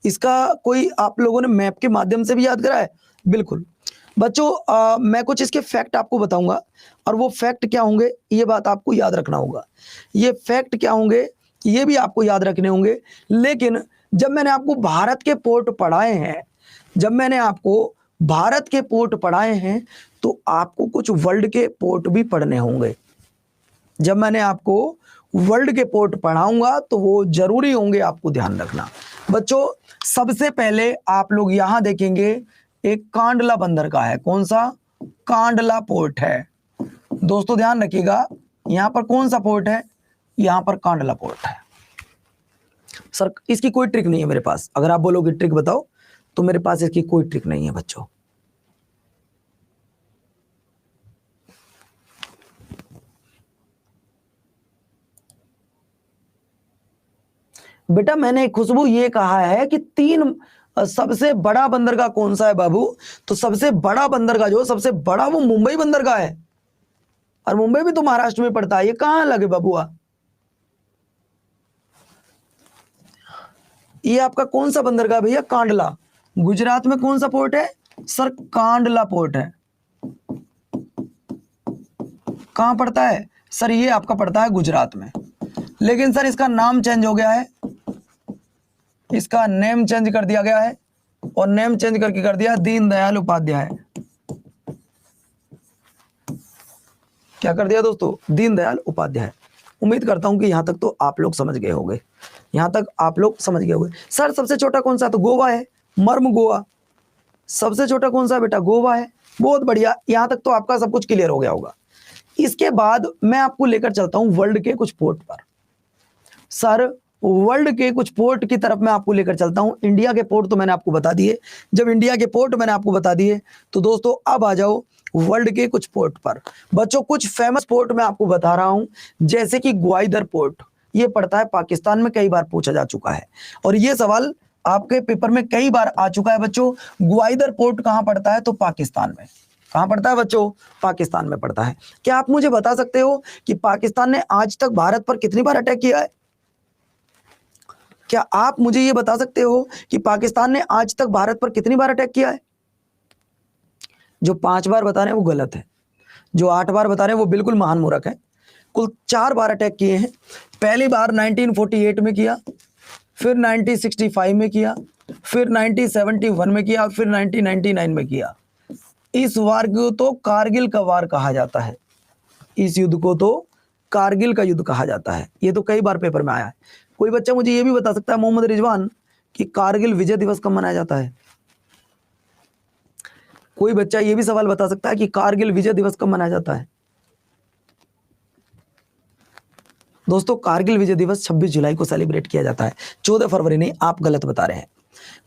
इसका कोई आप लोगों ने मैप के माध्यम से भी याद करा है? बिल्कुल बच्चों, मैं कुछ इसके फैक्ट आपको बताऊंगा और वो फैक्ट क्या होंगे ये बात आपको याद रखना होगा। ये फैक्ट क्या होंगे ये भी आपको याद रखने होंगे। लेकिन जब मैंने आपको भारत के पोर्ट पढ़ाए हैं, जब मैंने आपको भारत के पोर्ट पढ़ाए हैं तो आपको कुछ वर्ल्ड के पोर्ट भी पढ़ने होंगे। जब मैंने आपको वर्ल्ड के पोर्ट पढ़ाऊंगा तो वो जरूरी होंगे, आपको ध्यान रखना बच्चों। सबसे पहले आप लोग यहां देखेंगे एक कांडला बंदरगाह है। कौन सा? कांडला पोर्ट है दोस्तों, ध्यान रखिएगा। यहां पर कौन सा पोर्ट है? यहां पर कांडला पोर्ट है। सर इसकी कोई ट्रिक नहीं है मेरे पास, अगर आप बोलोगे ट्रिक बताओ तो मेरे पास इसकी कोई ट्रिक नहीं है बच्चों। बेटा मैंने खुशबू ये कहा है कि सबसे बड़ा बंदरगाह कौन सा है बाबू? तो सबसे बड़ा बंदरगाह जो सबसे बड़ा वो मुंबई बंदरगाह है, और मुंबई भी तो महाराष्ट्र में पड़ता है। ये कहां लगे बाबूआ? ये आपका कौन सा बंदरगाह भैया? कांडला। गुजरात में कौन सा पोर्ट है? सर कांडला पोर्ट है। कहां पड़ता है? सर ये आपका पड़ता है गुजरात में। लेकिन सर इसका नाम चेंज हो गया है, इसका नेम चेंज कर दिया गया है, और नेम चेंज करके कर दिया दीनदयाल उपाध्याय। क्या कर दिया दोस्तों? दीनदयाल उपाध्याय। उम्मीद करता हूं कि यहां तक तो आप लोग समझ गए होंगे, यहां तक आप लोग समझ गए होंगे। सर सबसे छोटा कौन सा? तो गोवा है, मर्म गोवा। सबसे छोटा कौन सा बेटा? गोवा है। बहुत बढ़िया, यहां तक तो आपका सब कुछ क्लियर हो गया होगा। इसके बाद मैं आपको लेकर चलता हूं वर्ल्ड के कुछ पोर्ट पर। सर वर्ल्ड के कुछ पोर्ट की तरफ मैं आपको लेकर चलता हूं। इंडिया के पोर्ट तो मैंने आपको बता दिए। जब इंडिया के पोर्ट मैंने आपको बता दिए तो दोस्तों अब आ जाओ वर्ल्ड के कुछ पोर्ट पर। बच्चों कुछ फेमस पोर्ट मैं आपको बता रहा हूं, जैसे कि ग्वाइदर पोर्ट, ये पड़ता है पाकिस्तान में, कई बार पूछा जा चुका है और ये सवाल आपके पेपर में कई बार आ चुका है बच्चों। ग्वाइदर पोर्ट कहां पड़ता है? तो पाकिस्तान में। कहां पड़ता है बच्चों? पाकिस्तान में पड़ता है। क्या आप मुझे बता सकते हो कि पाकिस्तान ने आज तक भारत पर कितनी बार अटैक किया है? क्या आप मुझे ये बता सकते हो कि पाकिस्तान ने आज तक भारत पर कितनी बार अटैक किया है? जो 5 बार बता रहे हैं वो गलत है, जो 8 बार बता रहे हैं वो बिल्कुल महान मूर्ख है। कुल 4 बार अटैक किए हैं। पहली बार 1948 में किया, फिर 1965 में किया, फिर 1971 में किया और फिर 1999 में किया। इस वार को तो कारगिल का वार कहा जाता है, इस युद्ध को तो कारगिल का युद्ध कहा जाता है। ये तो कई बार पेपर में आया है। कोई बच्चा मुझे ये भी बता सकता है मोहम्मद रिजवान कि कारगिल विजय दिवस कब मनाया जाता है? कोई बच्चा ये भी सवाल बता सकता है कि कारगिल विजय दिवस कब मनाया जाता है? दोस्तों कारगिल विजय दिवस 26 जुलाई को सेलिब्रेट किया जाता है, 14 फरवरी नहीं, आप गलत बता रहे हैं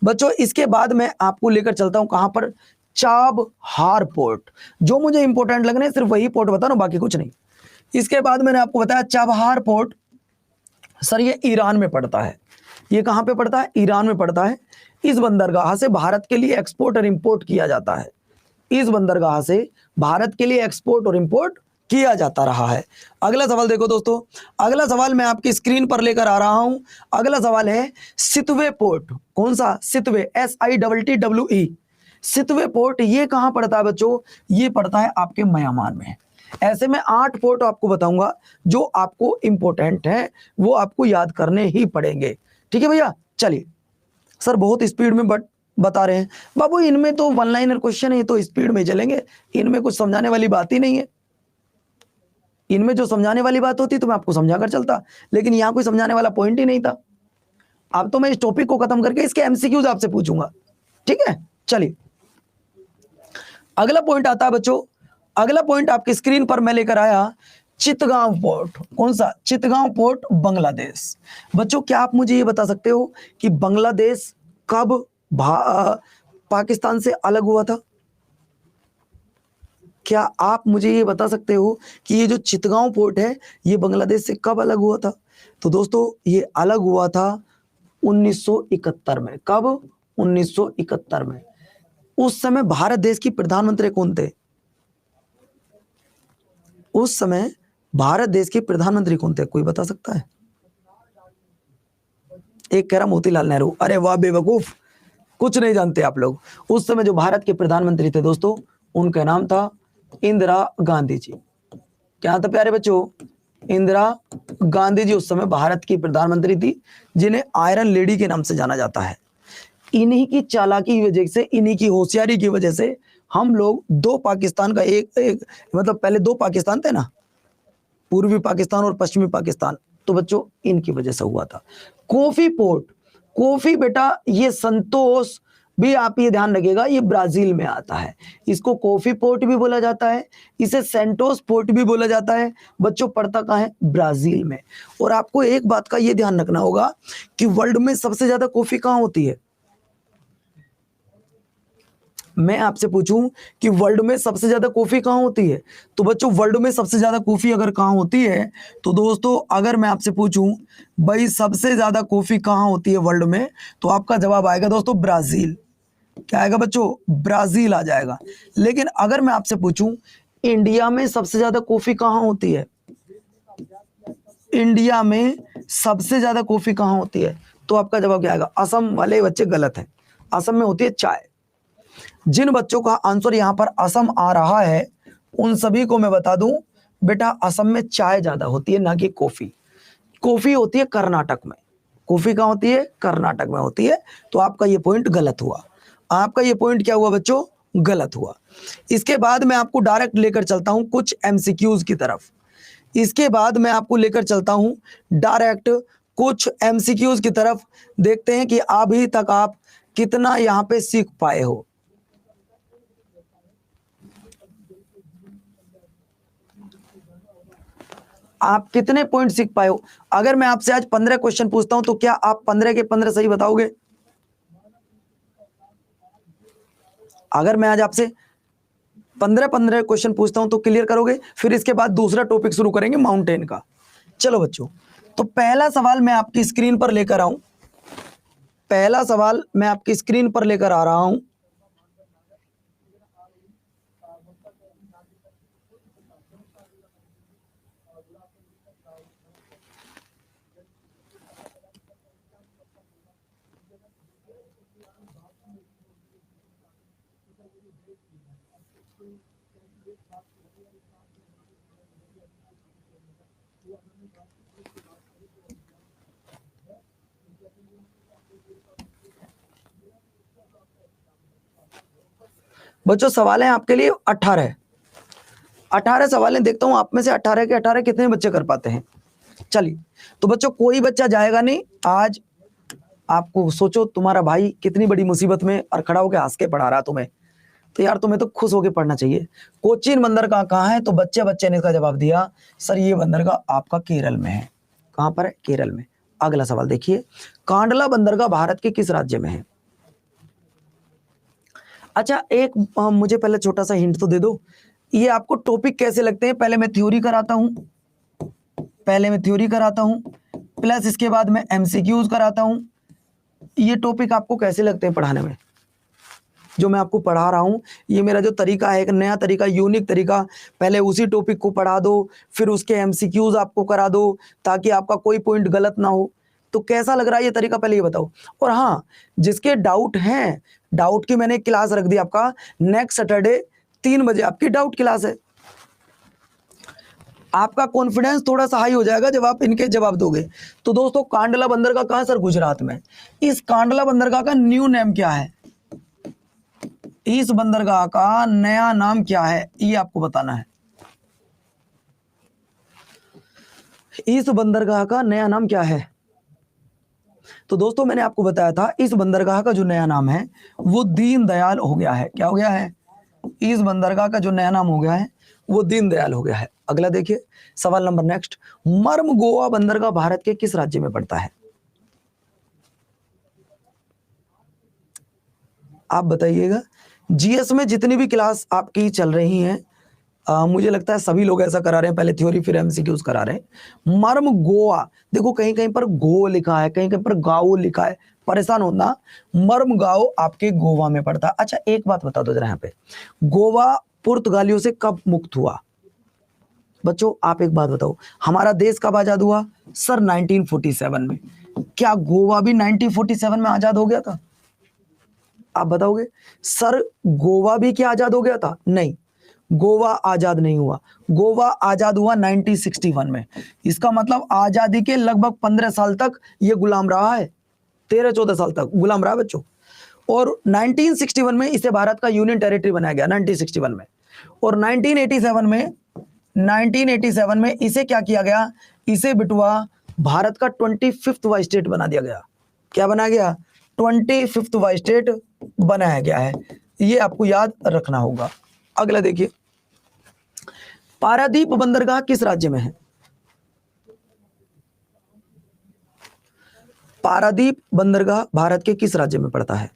बच्चों। इसके बाद मैं आपको लेकर चलता हूं कहां पर? Chabahar port. जो मुझे इंपॉर्टेंट लग रहे हैं सिर्फ वही पोर्ट बता रहा हूं, बाकी कुछ नहीं। इसके बाद मैंने आपको बताया चाबहार पोर्ट, सर ये ईरान में पड़ता है। ये कहां पे पड़ता है? ईरान में पड़ता है। इस बंदरगाह से भारत के लिए एक्सपोर्ट और इंपोर्ट किया जाता है। इस बंदरगाह से भारत के लिए एक्सपोर्ट और इंपोर्ट किया जाता रहा है। अगला सवाल देखो दोस्तों, अगला सवाल मैं आपकी स्क्रीन पर लेकर आ रहा हूं। अगला सवाल है सितवे पोर्ट। कौन सा? Sittwe, SITTWE। सितवे पोर्ट ये कहां पड़ता है बच्चों? ये पड़ता है आपके म्यांमार में। ऐसे में 8 पोर्ट आपको बताऊंगा जो आपको इंपॉर्टेंट है, वो आपको याद करने ही पड़ेंगे। ठीक है भैया, चलिए। सर बहुत स्पीड में बता रहे हैं बाबू, इनमें तो वन लाइनर क्वेश्चन है, तो स्पीड में चलेंगे, इनमें कुछ समझाने वाली बात ही नहीं है। इनमें जो समझाने वाली बात होती तो मैं आपको समझा कर चलता, लेकिन यहां कोई समझाने वाला पॉइंट ही नहीं था। अब तो मैं इस टॉपिक को खत्म करके इसके एमसीक्यूज आपसे पूछूंगा। ठीक है, चलिए अगला पॉइंट आता है बच्चों। अगला पॉइंट आपकी स्क्रीन पर मैं लेकर आया, चितगांव पोर्ट। कौन सा? चितगांव पोर्ट, बांग्लादेश। बच्चों क्या आप मुझे ये बता सकते हो कि बांग्लादेश कब पाकिस्तान से अलग हुआ था? क्या आप मुझे ये बता सकते हो कि ये जो चितगांव पोर्ट है ये बांग्लादेश से कब अलग हुआ था? तो दोस्तों ये अलग हुआ था 1971 में। कब? 1971 में। उस समय भारत देश की प्रधानमंत्री कौन थे? उस समय भारत देश के प्रधानमंत्री कौन थे? कोई बता सकता है? एक कह रहा मोतीलाल नेहरू। अरे वाह बेवकूफ, कुछ नहीं जानते आप लोग। उस समय जो भारत के प्रधानमंत्री थे दोस्तों, उनका नाम था इंदिरा गांधी जी। क्या था प्यारे बच्चों? इंदिरा गांधी जी उस समय भारत की प्रधानमंत्री थी, जिन्हें आयरन लेडी के नाम से जाना जाता है। इन्हीं की चालाकी की वजह से, इन्हीं की होशियारी की वजह से हम लोग दो पाकिस्तान का एक मतलब पहले दो पाकिस्तान थे ना, पूर्वी पाकिस्तान और पश्चिमी पाकिस्तान, तो बच्चों इनकी वजह से हुआ था। कॉफी पोर्ट, कॉफी बेटा ये संतोष भी आप ये ध्यान रखिएगा, ये ब्राजील में आता है। इसको कॉफी पोर्ट भी बोला जाता है, इसे सेंटोस पोर्ट भी बोला जाता है। बच्चों पड़ता कहाँ है? ब्राजील में। और आपको एक बात का ये ध्यान रखना होगा कि वर्ल्ड में सबसे ज्यादा कॉफी कहाँ होती है? मैं आपसे पूछूं कि वर्ल्ड में सबसे ज्यादा कॉफी कहां होती है, तो बच्चों वर्ल्ड में सबसे ज्यादा कॉफी अगर कहां होती है, तो दोस्तों अगर मैं आपसे पूछूं भाई सबसे ज्यादा कॉफी कहां होती है वर्ल्ड में, तो आपका जवाब आएगा दोस्तों ब्राजील। क्या आएगा बच्चों? ब्राजील आ जाएगा। लेकिन अगर मैं आपसे पूछूं इंडिया में सबसे ज्यादा कॉफी कहां होती है, इंडिया में सबसे ज्यादा कॉफी कहां होती है, तो आपका जवाब क्या आएगा? असम वाले बच्चे गलत है, असम में होती है चाय। जिन बच्चों का आंसर यहां पर असम आ रहा है उन सभी को मैं बता दूं बेटा असम में चाय ज्यादा होती है, ना कि कॉफी। कॉफी होती है कर्नाटक में, कॉफी कहां होती है? कर्नाटक में होती है। तो आपका ये पॉइंट गलत हुआ। आपका ये पॉइंट क्या हुआ बच्चों? गलत हुआ। इसके बाद मैं आपको डायरेक्ट लेकर चलता हूं कुछ एमसीक्यूज की तरफ। इसके बाद मैं आपको लेकर चलता हूं डायरेक्ट कुछ एमसीक्यूज की तरफ। देखते हैं कि अभी तक आप कितना यहां पे सीख पाए हो। आप कितने पॉइंट सीख पाए हो? अगर मैं आपसे आज 15 क्वेश्चन पूछता हूं तो क्या आप 15 के 15 सही बताओगे? अगर मैं आज आपसे 15 क्वेश्चन पूछता हूं तो क्लियर करोगे? फिर इसके बाद दूसरा टॉपिक शुरू करेंगे माउंटेन का। चलो बच्चों, तो पहला सवाल मैं आपकी स्क्रीन पर लेकर आऊं, पहला सवाल मैं आपकी स्क्रीन पर लेकर आ रहा हूं। बच्चों सवाल है आपके लिए 18 सवाल हैं। देखता हूं आप में से 18 के 18 कितने बच्चे कर पाते हैं। चलिए, तो बच्चों कोई बच्चा जाएगा नहीं आज। आपको सोचो तुम्हारा भाई कितनी बड़ी मुसीबत में और खड़ा होकर हंस के पढ़ा रहा तुम्हें, तो यार तुम्हें तो खुश होकर पढ़ना चाहिए। कोचीन बंदरगाह कहाँ है? तो बच्चे ने इसका जवाब दिया सर ये बंदरगाह आपका केरल में है। कहां पर है? केरल में। अगला सवाल देखिए, कांडला बंदरगाह भारत के किस राज्य में है? अच्छा एक मुझे पहले छोटा सा हिंट तो दे दो, ये आपको टॉपिक कैसे लगते हैं? पहले मैं थ्योरी कराता हूं, प्लस इसके बाद मैं एमसीक्यूज कराता हूं। ये टॉपिक आपको कैसे लगते हैं पढ़ाने में? जो मैं आपको पढ़ा रहा हूं, ये मेरा जो तरीका है, एक नया तरीका, यूनिक तरीका। पहले उसी टॉपिक को पढ़ा दो, फिर उसके एमसीक्यूज आपको करा दो, ताकि आपका कोई पॉइंट गलत ना हो। तो कैसा लग रहा है ये तरीका, पहले ये बताओ। और हाँ, जिसके डाउट हैं, डाउट की मैंने क्लास रख दी आपका नेक्स्ट सैटरडे 3 बजे, आपकी डाउट क्लास है। आपका कॉन्फिडेंस थोड़ा सा हाई हो जाएगा जब आप इनके जवाब दोगे। तो दोस्तों, कांडला बंदरगाह कहां सर? गुजरात में। इस कांडला बंदरगाह का न्यू नेम क्या है? इस बंदरगाह का नया नाम क्या है, ये आपको बताना है। इस बंदरगाह का नया नाम क्या है? तो दोस्तों, मैंने आपको बताया था इस बंदरगाह का जो नया नाम है वो दीनदयाल हो गया है। क्या हो गया है? इस बंदरगाह का जो नया नाम हो गया है वो दीनदयाल हो गया है। अगला देखिए सवाल नंबर नेक्स्ट, मर्म गोवा बंदरगाह भारत के किस राज्य में पड़ता है? आप बताइएगा। जीएस में जितनी भी क्लास आपकी चल रही हैं, मुझे लगता है सभी लोग ऐसा करा रहे हैं, पहले थ्योरी फिर एमसीक्यूज करा रहे हैं। मर्म गोवा, देखो कहीं कहीं पर गो लिखा है, कहीं कहीं पर गाओ लिखा है, परेशान होना। मर्म गाओ आपके गोवा में पड़ता है। अच्छा, एक बात बता दो जरा, यहाँ पे गोवा पुर्तगालियों से कब मुक्त हुआ? बच्चों आप एक बात बताओ, हमारा देश कब आजाद हुआ? सर 1947 में। क्या गोवा भी 1947 में आजाद हो गया था? आप बताओगे। सर गोवा भी क्या आजाद हो गया था? नहीं, गोवा आजाद नहीं हुआ। गोवा आजाद हुआ 1961 में। इसका मतलब आजादी के लगभग 15 साल तक ये गुलाम रहा है, 13-14 साल तक गुलाम रहा बच्चों। और 1961 में इसे भारत का यूनियन टेरिटरी बनाया गया, 1961 में। और 1987 में इसे क्या किया गया? इसे बिटुआ भारत का 25वां स्टेट बना दिया गया। क्या बना गया? 25वां स्टेट बनाया गया है। ये आपको याद रखना होगा। अगला देखिए, पारादीप बंदरगाह किस राज्य में है? पारादीप बंदरगाह भारत के किस राज्य में पड़ता है?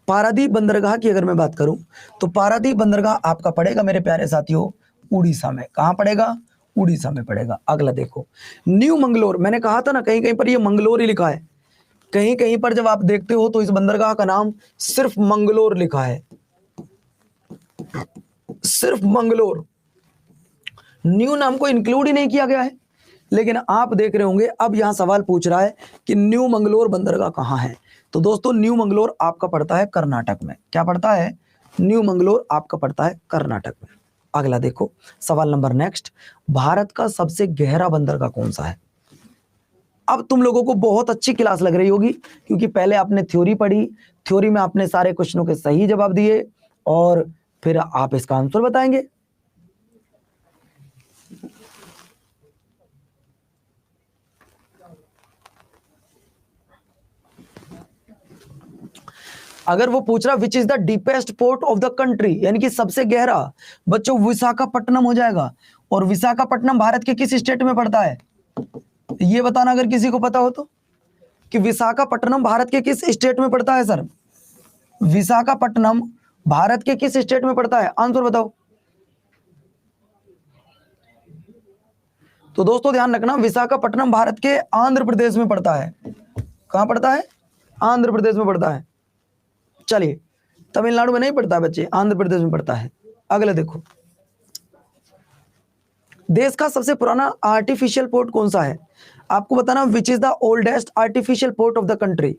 पारादीप बंदरगाह की अगर मैं बात करूं तो पारादीप बंदरगाह आपका पड़ेगा मेरे प्यारे साथियों उड़ीसा में। कहां पड़ेगा? उड़ीसा में पड़ेगा। अगला देखो, न्यू मंगलोर, मैंने कहा था ना कहीं कहीं पर ये मंगलोर ही लिखा है, कहीं कहीं पर जब आप देखते हो तो इस बंदरगाह का नाम सिर्फ मंगलोर लिखा है, सिर्फ मंगलोर, न्यू नाम को इंक्लूड ही नहीं किया गया है। लेकिन आप देख रहे होंगे अब यहां सवाल पूछ रहा है कि न्यू मंगलोर बंदरगाह कहां है। तो दोस्तों, न्यू मंगलोर आपका पड़ता है कर्नाटक में। क्या पड़ता है? न्यू मंगलोर आपका पड़ता है कर्नाटक में। अगला देखो सवाल नंबर नेक्स्ट, भारत का सबसे गहरा बंदरगाह कौन सा है? अब तुम लोगों को बहुत अच्छी क्लास लग रही होगी क्योंकि पहले आपने थ्योरी पढ़ी, थ्योरी में आपने सारे क्वेश्चनों के सही जवाब दिए और फिर आप इसका आंसर बताएंगे। अगर वो पूछ रहा which is the deepest port of the country, यानी कि सबसे गहरा, बच्चों विशाखापट्टनम हो जाएगा। और विशाखापट्टनम भारत के किस स्टेट में पड़ता है? ये बताना अगर किसी को पता हो तो, कि विशाखापट्टनम भारत के किस स्टेट में पड़ता है? सर विशाखापट्टनम भारत के किस स्टेट में पड़ता है? आंसर बताओ। तो दोस्तों ध्यान रखना, विशाखापट्टनम भारत के आंध्र प्रदेश में पड़ता है। कहां पड़ता है? आंध्र प्रदेश में पड़ता है। चलिए, तमिलनाडु में नहीं पड़ता है बच्चे, आंध्र प्रदेश में पड़ता है। अगला देखो, देश का सबसे पुराना आर्टिफिशियल पोर्ट कौन सा है? आपको बताना which is the oldest artificial port of the country.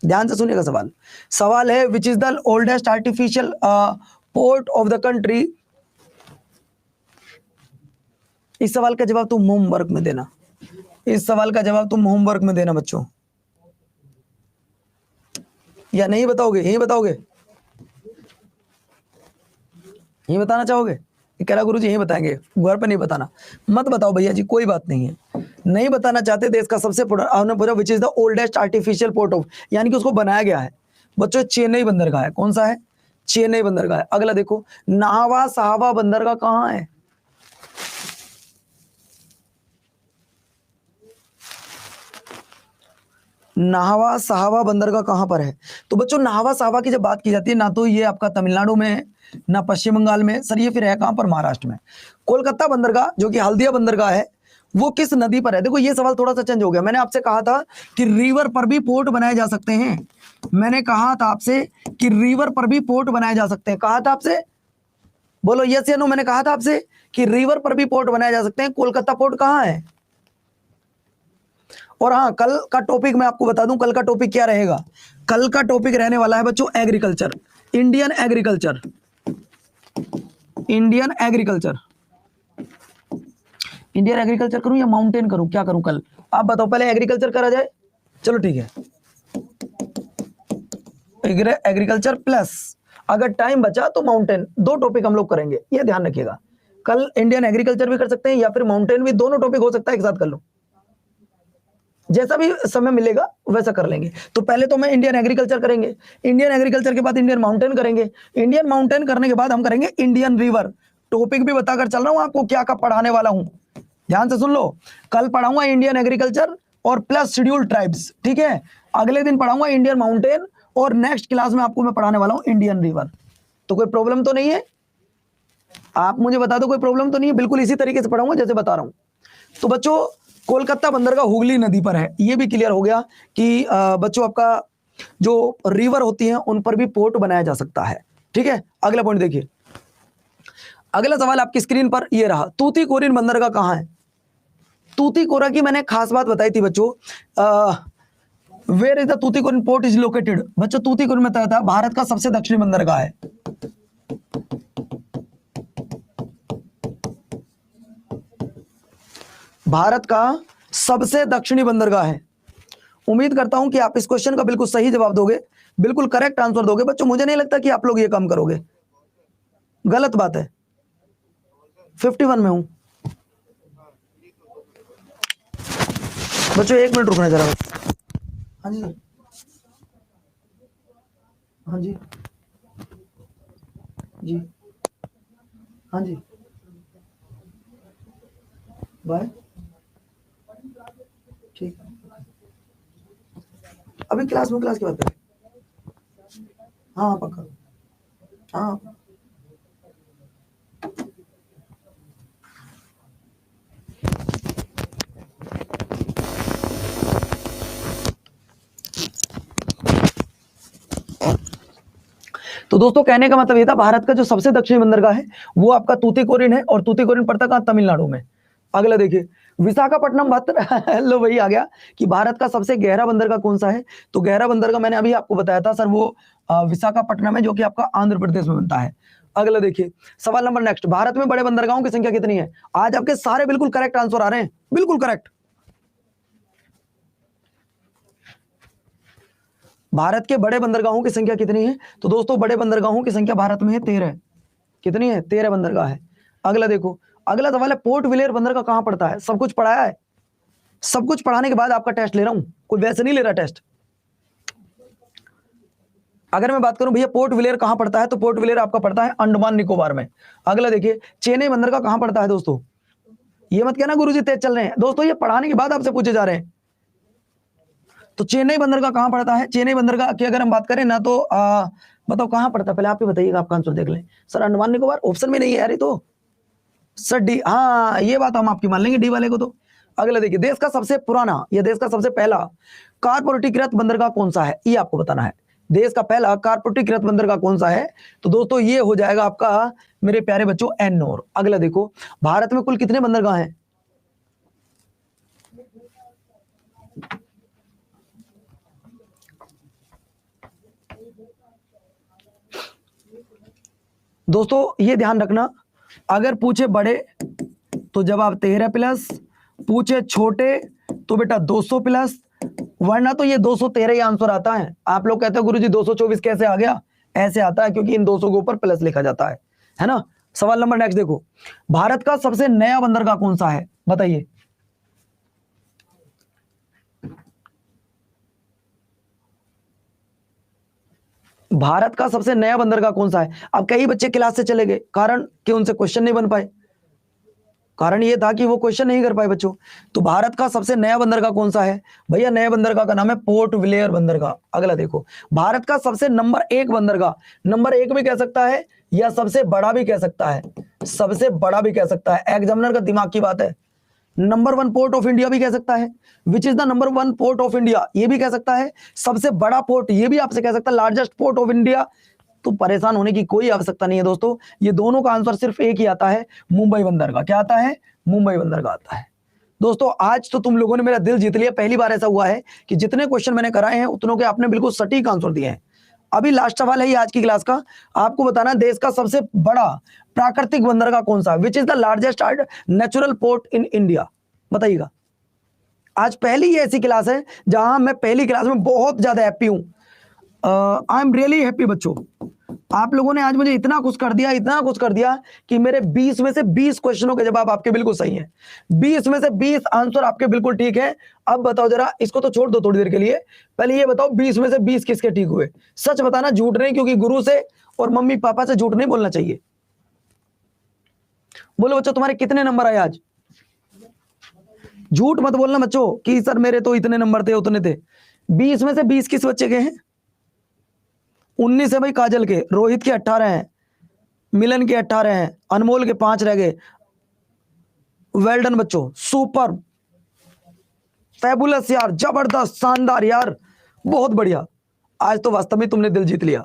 ध्यान से सुनिएगा सवाल, सवाल है which is the oldest artificial port of the country. इस सवाल का जवाब तुम होमवर्क में देना, इस सवाल का जवाब तुम होमवर्क में देना बच्चों। या नहीं बताओगे? यही बताओगे? यही बताना चाहोगे? कह रहा गुरुजी यही बताएंगे, घर पे नहीं बताना। मत बताओ भैया जी, कोई बात नहीं है। नहीं बताना चाहते, देश का सबसे पुराना which is the oldest artificial port of, यानी कि उसको बनाया गया है बच्चों, चेन्नई बंदरगाह है। कौन सा है? चेन्नई बंदरगाह है। अगला देखो, नाहवा साहवा बंदरगाह कहां है? नाहवा साहवा बंदरगाह कहां पर है? तो बच्चों नाहवा साहवा की जब बात की जाती है ना, तो ये आपका तमिलनाडु में है, ना पश्चिम बंगाल में। सर ये फिर है कहां पर? महाराष्ट्र में। कोलकाता बंदरगाह जो कि हल्दिया बंदरगाह है, वो किस नदी पर है? देखो ये सवाल थोड़ा सा चेंज हो गया। मैंने आपसे कहा था कि रिवर पर भी पोर्ट बनाए जा सकते हैं। मैंने कहा था आपसे कि रिवर पर भी पोर्ट बनाए जा सकते हैं। कहा था आपसे बोलो यस या नो। मैंने कहा था आपसे कि रिवर पर भी पोर्ट बनाए जा सकते हैं। कोलकाता पोर्ट कहां है? और हाँ, कल का टॉपिक मैं आपको बता दूं, कल का टॉपिक क्या रहेगा। कल का टॉपिक रहने वाला है बच्चों agriculture, Indian agriculture, Indian agriculture. Indian agriculture करूं या माउंटेन करूं, क्या करूं कल? आप बताओ, पहले एग्रीकल्चर करा जाए। चलो ठीक है, एग्रीकल्चर प्लस अगर टाइम बचा तो माउंटेन, दो टॉपिक हम लोग करेंगे, ये ध्यान रखिएगा। कल इंडियन एग्रीकल्चर भी कर सकते हैं या फिर माउंटेन भी, दोनों टॉपिक हो सकता है एक साथ कर लो, जैसा भी समय मिलेगा वैसा कर लेंगे। तो पहले तो मैं इंडियन एग्रीकल्चर करेंगे, इंडियन एग्रीकल्चर के बाद इंडियन माउंटेन करेंगे, इंडियन माउंटेन करने के बाद हम करेंगे इंडियन रिवर। टॉपिक भी बताकर चल रहा हूं आपको क्या क्या पढ़ाने वाला हूं, ध्यान से सुन लो। कल पढ़ाऊंगा इंडियन एग्रीकल्चर और प्लस शेड्यूल्ड ट्राइब्स, ठीक है। अगले दिन पढ़ाऊंगा इंडियन माउंटेन और नेक्स्ट क्लास में आपको मैं पढ़ाने वाला हूं इंडियन रिवर। तो कोई प्रॉब्लम तो नहीं है? आप मुझे बता दो, कोई प्रॉब्लम तो नहीं है? बिल्कुल इसी तरीके से पढ़ाऊंगा जैसे बता रहा हूं। तो बच्चों, कोलकाता बंदरगाह हुगली नदी पर है, ये भी क्लियर हो गया कि बच्चों आपका जो रिवर होती है उन पर भी पोर्ट बनाया जा सकता है, ठीक है। अगला पॉइंट देखिए, अगला सवाल आपकी स्क्रीन पर ये रहा, तूतीकोरिन बंदरगाह कहां है? तूतीकोरा की मैंने खास बात बताई थी बच्चों, where is the Tuticorin port is located. बच्चों तूतीकोरिन में था भारत का सबसे दक्षिणी बंदरगाह है। भारत का सबसे दक्षिणी बंदरगाह है। उम्मीद करता हूं कि आप इस क्वेश्चन का बिल्कुल सही जवाब दोगे, बिल्कुल करेक्ट आंसर दोगे। बच्चों मुझे नहीं लगता कि आप लोग ये काम करोगे, गलत बात है। 51 में हूं बच्चों, 1 मिनट रुकना जरा। हाँ जी, हाँ जी, जी, हाँ जी, बाय, ठीक। अभी क्लास में, क्लास की बात करें। हाँ पक्का, हाँ। तो दोस्तों कहने का मतलब ये था, भारत का जो सबसे दक्षिणी बंदरगाह है वो आपका तूतीकोरिन है, और तूतीकोरिन पड़ता कहां? तमिलनाडु में। अगला देखिए, विशाखापट्टनम लो वही आ गया कि भारत का सबसे गहरा बंदरगाह कौन सा है। तो गहरा बंदरगाह मैंने अभी आपको बताया था सर, वो विशाखापट्टनम है, जो कि आपका आंध्र प्रदेश में बनता है। अगला देखिए, सवाल नंबर नेक्स्ट, भारत में बड़े बंदरगाहों की संख्या कितनी है? आज आपके सारे बिल्कुल करेक्ट आंसर आ रहे हैं, बिल्कुल करेक्ट। भारत के बड़े बंदरगाहों की संख्या कितनी है? तो दोस्तों बड़े बंदरगाहों की संख्या भारत में है 13। कितनी है? 13 बंदरगाह है। अगला देखो, अगला सवाल है, पोर्ट विलेयर बंदरगाह कहां पड़ता है? सब कुछ पढ़ाया है, सब कुछ पढ़ाने के बाद आपका टेस्ट ले रहा हूं, कोई वैसे नहीं ले रहा टेस्ट। अगर मैं बात करूं भैया पोर्ट विलेयर कहां पड़ता है, तो पोर्ट विलेयर आपका पड़ता है अंडमान निकोबार में। अगला देखिए, चेन्नई बंदरगाह कहां पड़ता है? दोस्तों ये मत कहना गुरुजी तेज चल रहे हैं, दोस्तों ये पढ़ाने के बाद आपसे पूछे जा रहे हैं। तो चेन्नई बंदरगाह कहां पड़ता है? चेन्नई बंदरगाह की अगर हम बात करें ना, तो बताओ कहां पड़ता है, पहले आप ही बताइएगा, आपका आंसर देख लें। सर अंडमान निकोबार ऑप्शन में नहीं है यार, ये तो सर डी, हाँ ये बात हम आपकी मान लेंगे, डी वाले को। तो अगला देखिए, देश का सबसे पुराना या देश का सबसे पहला कारपोरेटीकृत बंदरगाह कौन सा है, ये आपको बताना है। देश का पहला कारपोरेटीकृत बंदरगाह कौन सा है? तो दोस्तों ये हो जाएगा आपका, मेरे प्यारे बच्चों, एन्नोर। अगला देखो, भारत में कुल कितने बंदरगाह हैं? दोस्तों ये ध्यान रखना, अगर पूछे बड़े तो जवाब 13+, पूछे छोटे तो बेटा 200+, वरना तो ये 213 ही आंसर आता है। आप लोग कहते हो गुरुजी 224 कैसे आ गया? ऐसे आता है क्योंकि इन 200 के ऊपर प्लस लिखा जाता है ना। सवाल नंबर नेक्स्ट देखो, भारत का सबसे नया बंदरगाह कौन सा है, बताइए। भारत का सबसे नया बंदरगाह कौन सा है? अब कई बच्चे क्लास से चले गए, कारण कि उनसे क्वेश्चन नहीं बन पाए, कारण ये था कि वो क्वेश्चन नहीं कर पाए बच्चों। तो भारत का सबसे नया बंदरगाह कौन सा है? भैया नया बंदरगाह का नाम है पोर्ट विलेयर बंदरगाह। अगला देखो, भारत का सबसे नंबर 1 बंदरगाह, नंबर 1 भी कह सकता है या सबसे बड़ा भी कह सकता है, सबसे बड़ा भी कह सकता है, एग्जामिनर का दिमाग की बात है। नंबर 1 पोर्ट ऑफ इंडिया भी कह सकता है, which is the number 1 port of India, ये भी कह सकता है। सबसे बड़ा पोर्ट ये भी आपसे कह सकता है, लार्जेस्ट पोर्ट ऑफ इंडिया तो परेशान होने की कोई आवश्यकता नहीं है दोस्तों, ये दोनों का आंसर सिर्फ एक ही आता है, मुंबई बंदरगाह। क्या आता है? मुंबई बंदरगाह आता है। दोस्तों आज तो तुम लोगों ने मेरा दिल जीत लिया। पहली बार ऐसा हुआ है कि जितने क्वेश्चन मैंने कराए हैं उतनों के आपने बिल्कुल सटीक आंसर दिए हैं। अभी लास्ट सवाल है ये आज की क्लास का, आपको बताना देश का सबसे बड़ा प्राकृतिक बंदरगाह कौन सा, which is the largest natural port in India, बताइएगा। आज पहली ऐसी क्लास है जहां मैं पहली क्लास में बहुत ज्यादा हैप्पी हूं। आई एम रियली हैप्पी बच्चों, आप लोगों ने आज मुझे इतना खुश कर दिया, इतना खुश कर दिया कि मेरे 20 में से 20 क्वेश्चनों के जवाब आपके बिल्कुल सही हैं, 20 में से 20 आंसर आपके बिल्कुल ठीक है। अब बताओ जरा, इसको तो छोड़ दो थोड़ी देर के लिए, पहले ये बताओ 20 में से 20 किसके ठीक हुए? सच बताना, झूठ नहीं, क्योंकि गुरु से और मम्मी पापा से झूठ नहीं बोलना चाहिए। बोलो बच्चों तुम्हारे कितने नंबर आए आज? झूठ मत बोलना बच्चों कि सर मेरे तो इतने नंबर थे उतने थे। 20 में से 20 किस बच्चे के हैं? 19 है भाई काजल के, रोहित के 18 हैं, मिलन के 18 हैं, अनमोल के 5 रह गए। वेल डन बच्चों, सुपर, फैबुलस यार, जबरदस्त, शानदार यार, बहुत बढ़िया। आज तो वास्तव में तुमने दिल जीत लिया,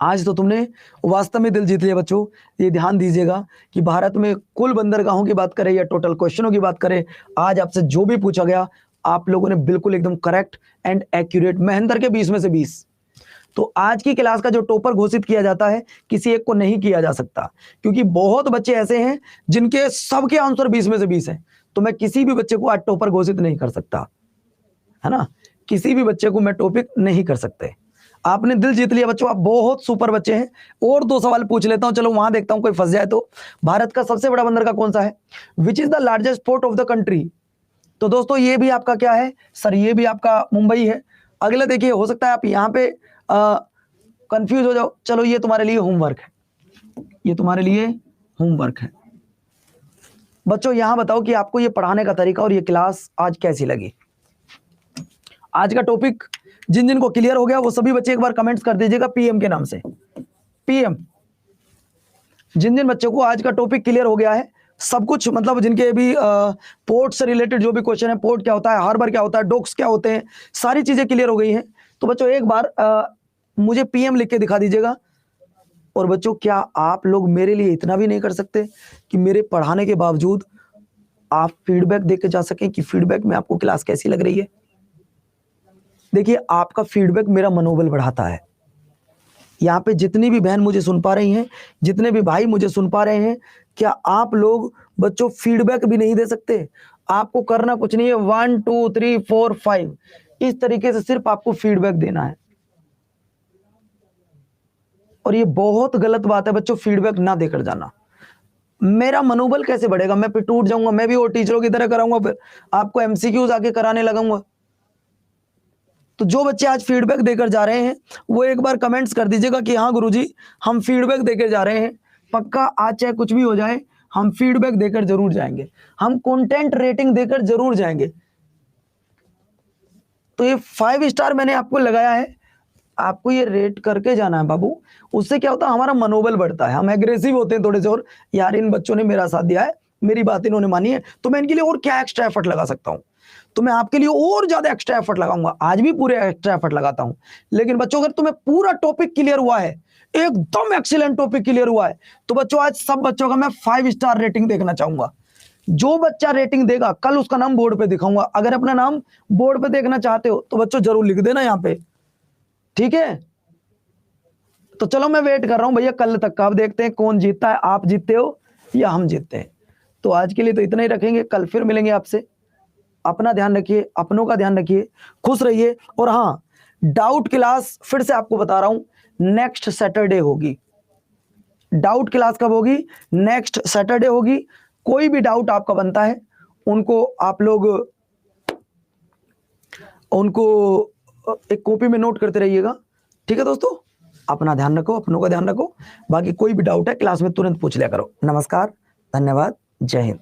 आज तो तुमने वास्तव में दिल जीत लिया बच्चों। ये ध्यान दीजिएगा कि भारत में कुल बंदरगाहों की बात करें या टोटल क्वेश्चनों की बात करें, आज आपसे जो भी पूछा गया आप लोगों ने बिल्कुल एकदम करेक्ट एंड एक्यूरेट, महेंद्र के 20 में से 20। तो आज की क्लास का जो टॉपर घोषित किया जाता है किसी एक को नहीं किया जा सकता, क्योंकि बहुत बच्चे ऐसे हैं जिनके सबके आंसर 20 में से 20 हैं। तो मैं किसी भी बच्चे को आज टॉपर घोषित नहीं कर सकता, है ना, किसी भी बच्चे को मैं टॉपिक नहीं कर सकते। आपने दिल जीत लिया बच्चों, आप बहुत सुपर बच्चे हैं। और 2 सवाल पूछ लेता हूं, चलो वहां देखता हूं कोई फंस जाए तो। भारत का सबसे बड़ा बंदरगाह कौन सा है? Which is the largest port of the country? तो दोस्तों ये भी आपका क्या है सर? ये भी आपका मुंबई है। अगला देखिए, हो सकता है आप यहाँ पे कंफ्यूज हो जाओ, चलो ये तुम्हारे लिए होमवर्क है, ये तुम्हारे लिए होमवर्क है। बच्चों यहां बताओ कि आपको ये पढ़ाने का तरीका और ये क्लास आज कैसी लगी। आज का टॉपिक जिन जिन को क्लियर हो गया वो सभी बच्चे एक बार कमेंट्स कर दीजिएगा पीएम के नाम से, पीएम। जिन जिन बच्चों को आज का टॉपिक क्लियर हो गया है, सब कुछ मतलब जिनके भी पोर्ट से रिलेटेड जो भी क्वेश्चन है, पोर्ट क्या होता है, हार्बर क्या होता है, डॉक्स क्या होते हैं, सारी चीजें क्लियर हो गई हैं, तो बच्चों एक बार मुझे पीएम लिख के दिखा दीजिएगा। और बच्चों क्या आप लोग मेरे लिए इतना भी नहीं कर सकते कि मेरे पढ़ाने के बावजूद आप फीडबैक दे के जा सकें कि फीडबैक में आपको क्लास कैसी लग रही है? देखिए आपका फीडबैक मेरा मनोबल बढ़ाता है। यहाँ पे जितनी भी बहन मुझे सुन पा रही हैं, जितने भी भाई मुझे सुन पा रहे हैं, क्या आप लोग बच्चों फीडबैक भी नहीं दे सकते? आपको करना कुछ नहीं है, 1 2 3 4 5 इस तरीके से सिर्फ आपको फीडबैक देना है। और ये बहुत गलत बात है बच्चों, फीडबैक ना देकर जाना। मेरा मनोबल कैसे बढ़ेगा? मैं फिर टूट जाऊंगा, मैं भी और टीचरों की तरह कराऊंगा, फिर आपको एमसीक्यूज आके कराने लगूंगा। तो जो बच्चे आज फीडबैक देकर जा रहे हैं वो एक बार कमेंट्स कर दीजिएगा कि हाँ गुरुजी हम फीडबैक देकर जा रहे हैं, पक्का आज चाहे कुछ भी हो जाए हम फीडबैक देकर जरूर जाएंगे, हम कंटेंट रेटिंग देकर जरूर जाएंगे। तो ये 5 स्टार मैंने आपको लगाया है, आपको ये रेट करके जाना है बाबू। उससे क्या होता है, हमारा मनोबल बढ़ता है, हम एग्रेसिव होते हैं थोड़े से, और यार इन बच्चों ने मेरा साथ दिया है, मेरी बात इन्होंने मानी है, तो मैं इनके लिए और क्या एक्स्ट्रा एफर्ट लगा सकता हूं, तो मैं आपके लिए और ज्यादा एक्स्ट्रा एफर्ट लगाऊंगा। आज भी पूरे एक्स्ट्रा एफर्ट लगाता हूं। लेकिन बच्चों अगर तुम्हें पूरा टॉपिक क्लियर हुआ है, एकदम एक्सीलेंट टॉपिक क्लियर हुआ है, तो बच्चों आज सब बच्चों का मैं 5 स्टार रेटिंग देखना चाहूंगा। जो बच्चा रेटिंग देगा कल उसका नाम बोर्ड पे दिखाऊंगा। अगर अपना नाम बोर्ड पे देखना चाहते हो तो बच्चों जरूर लिख देना यहाँ पे, ठीक है? तो चलो मैं वेट कर रहा हूं भैया कल तक का। अब देखते हैं कौन जीतता है, आप जीतते हो या हम जीतते हैं। तो आज के लिए तो इतना ही रखेंगे, कल फिर मिलेंगे आपसे। अपना ध्यान रखिए, अपनों का ध्यान रखिए, खुश रहिए। और हाँ, डाउट क्लास फिर से आपको बता रहा हूं, नेक्स्ट सैटरडे होगी। डाउट क्लास कब होगी? नेक्स्ट सैटरडे होगी। कोई भी डाउट आपका बनता है उनको आप लोग उनको एक कॉपी में नोट करते रहिएगा, ठीक है दोस्तों? अपना ध्यान रखो, अपनों का ध्यान रखो। बाकी कोई भी डाउट है क्लास में तुरंत पूछ लिया करो। नमस्कार, धन्यवाद, जय हिंद।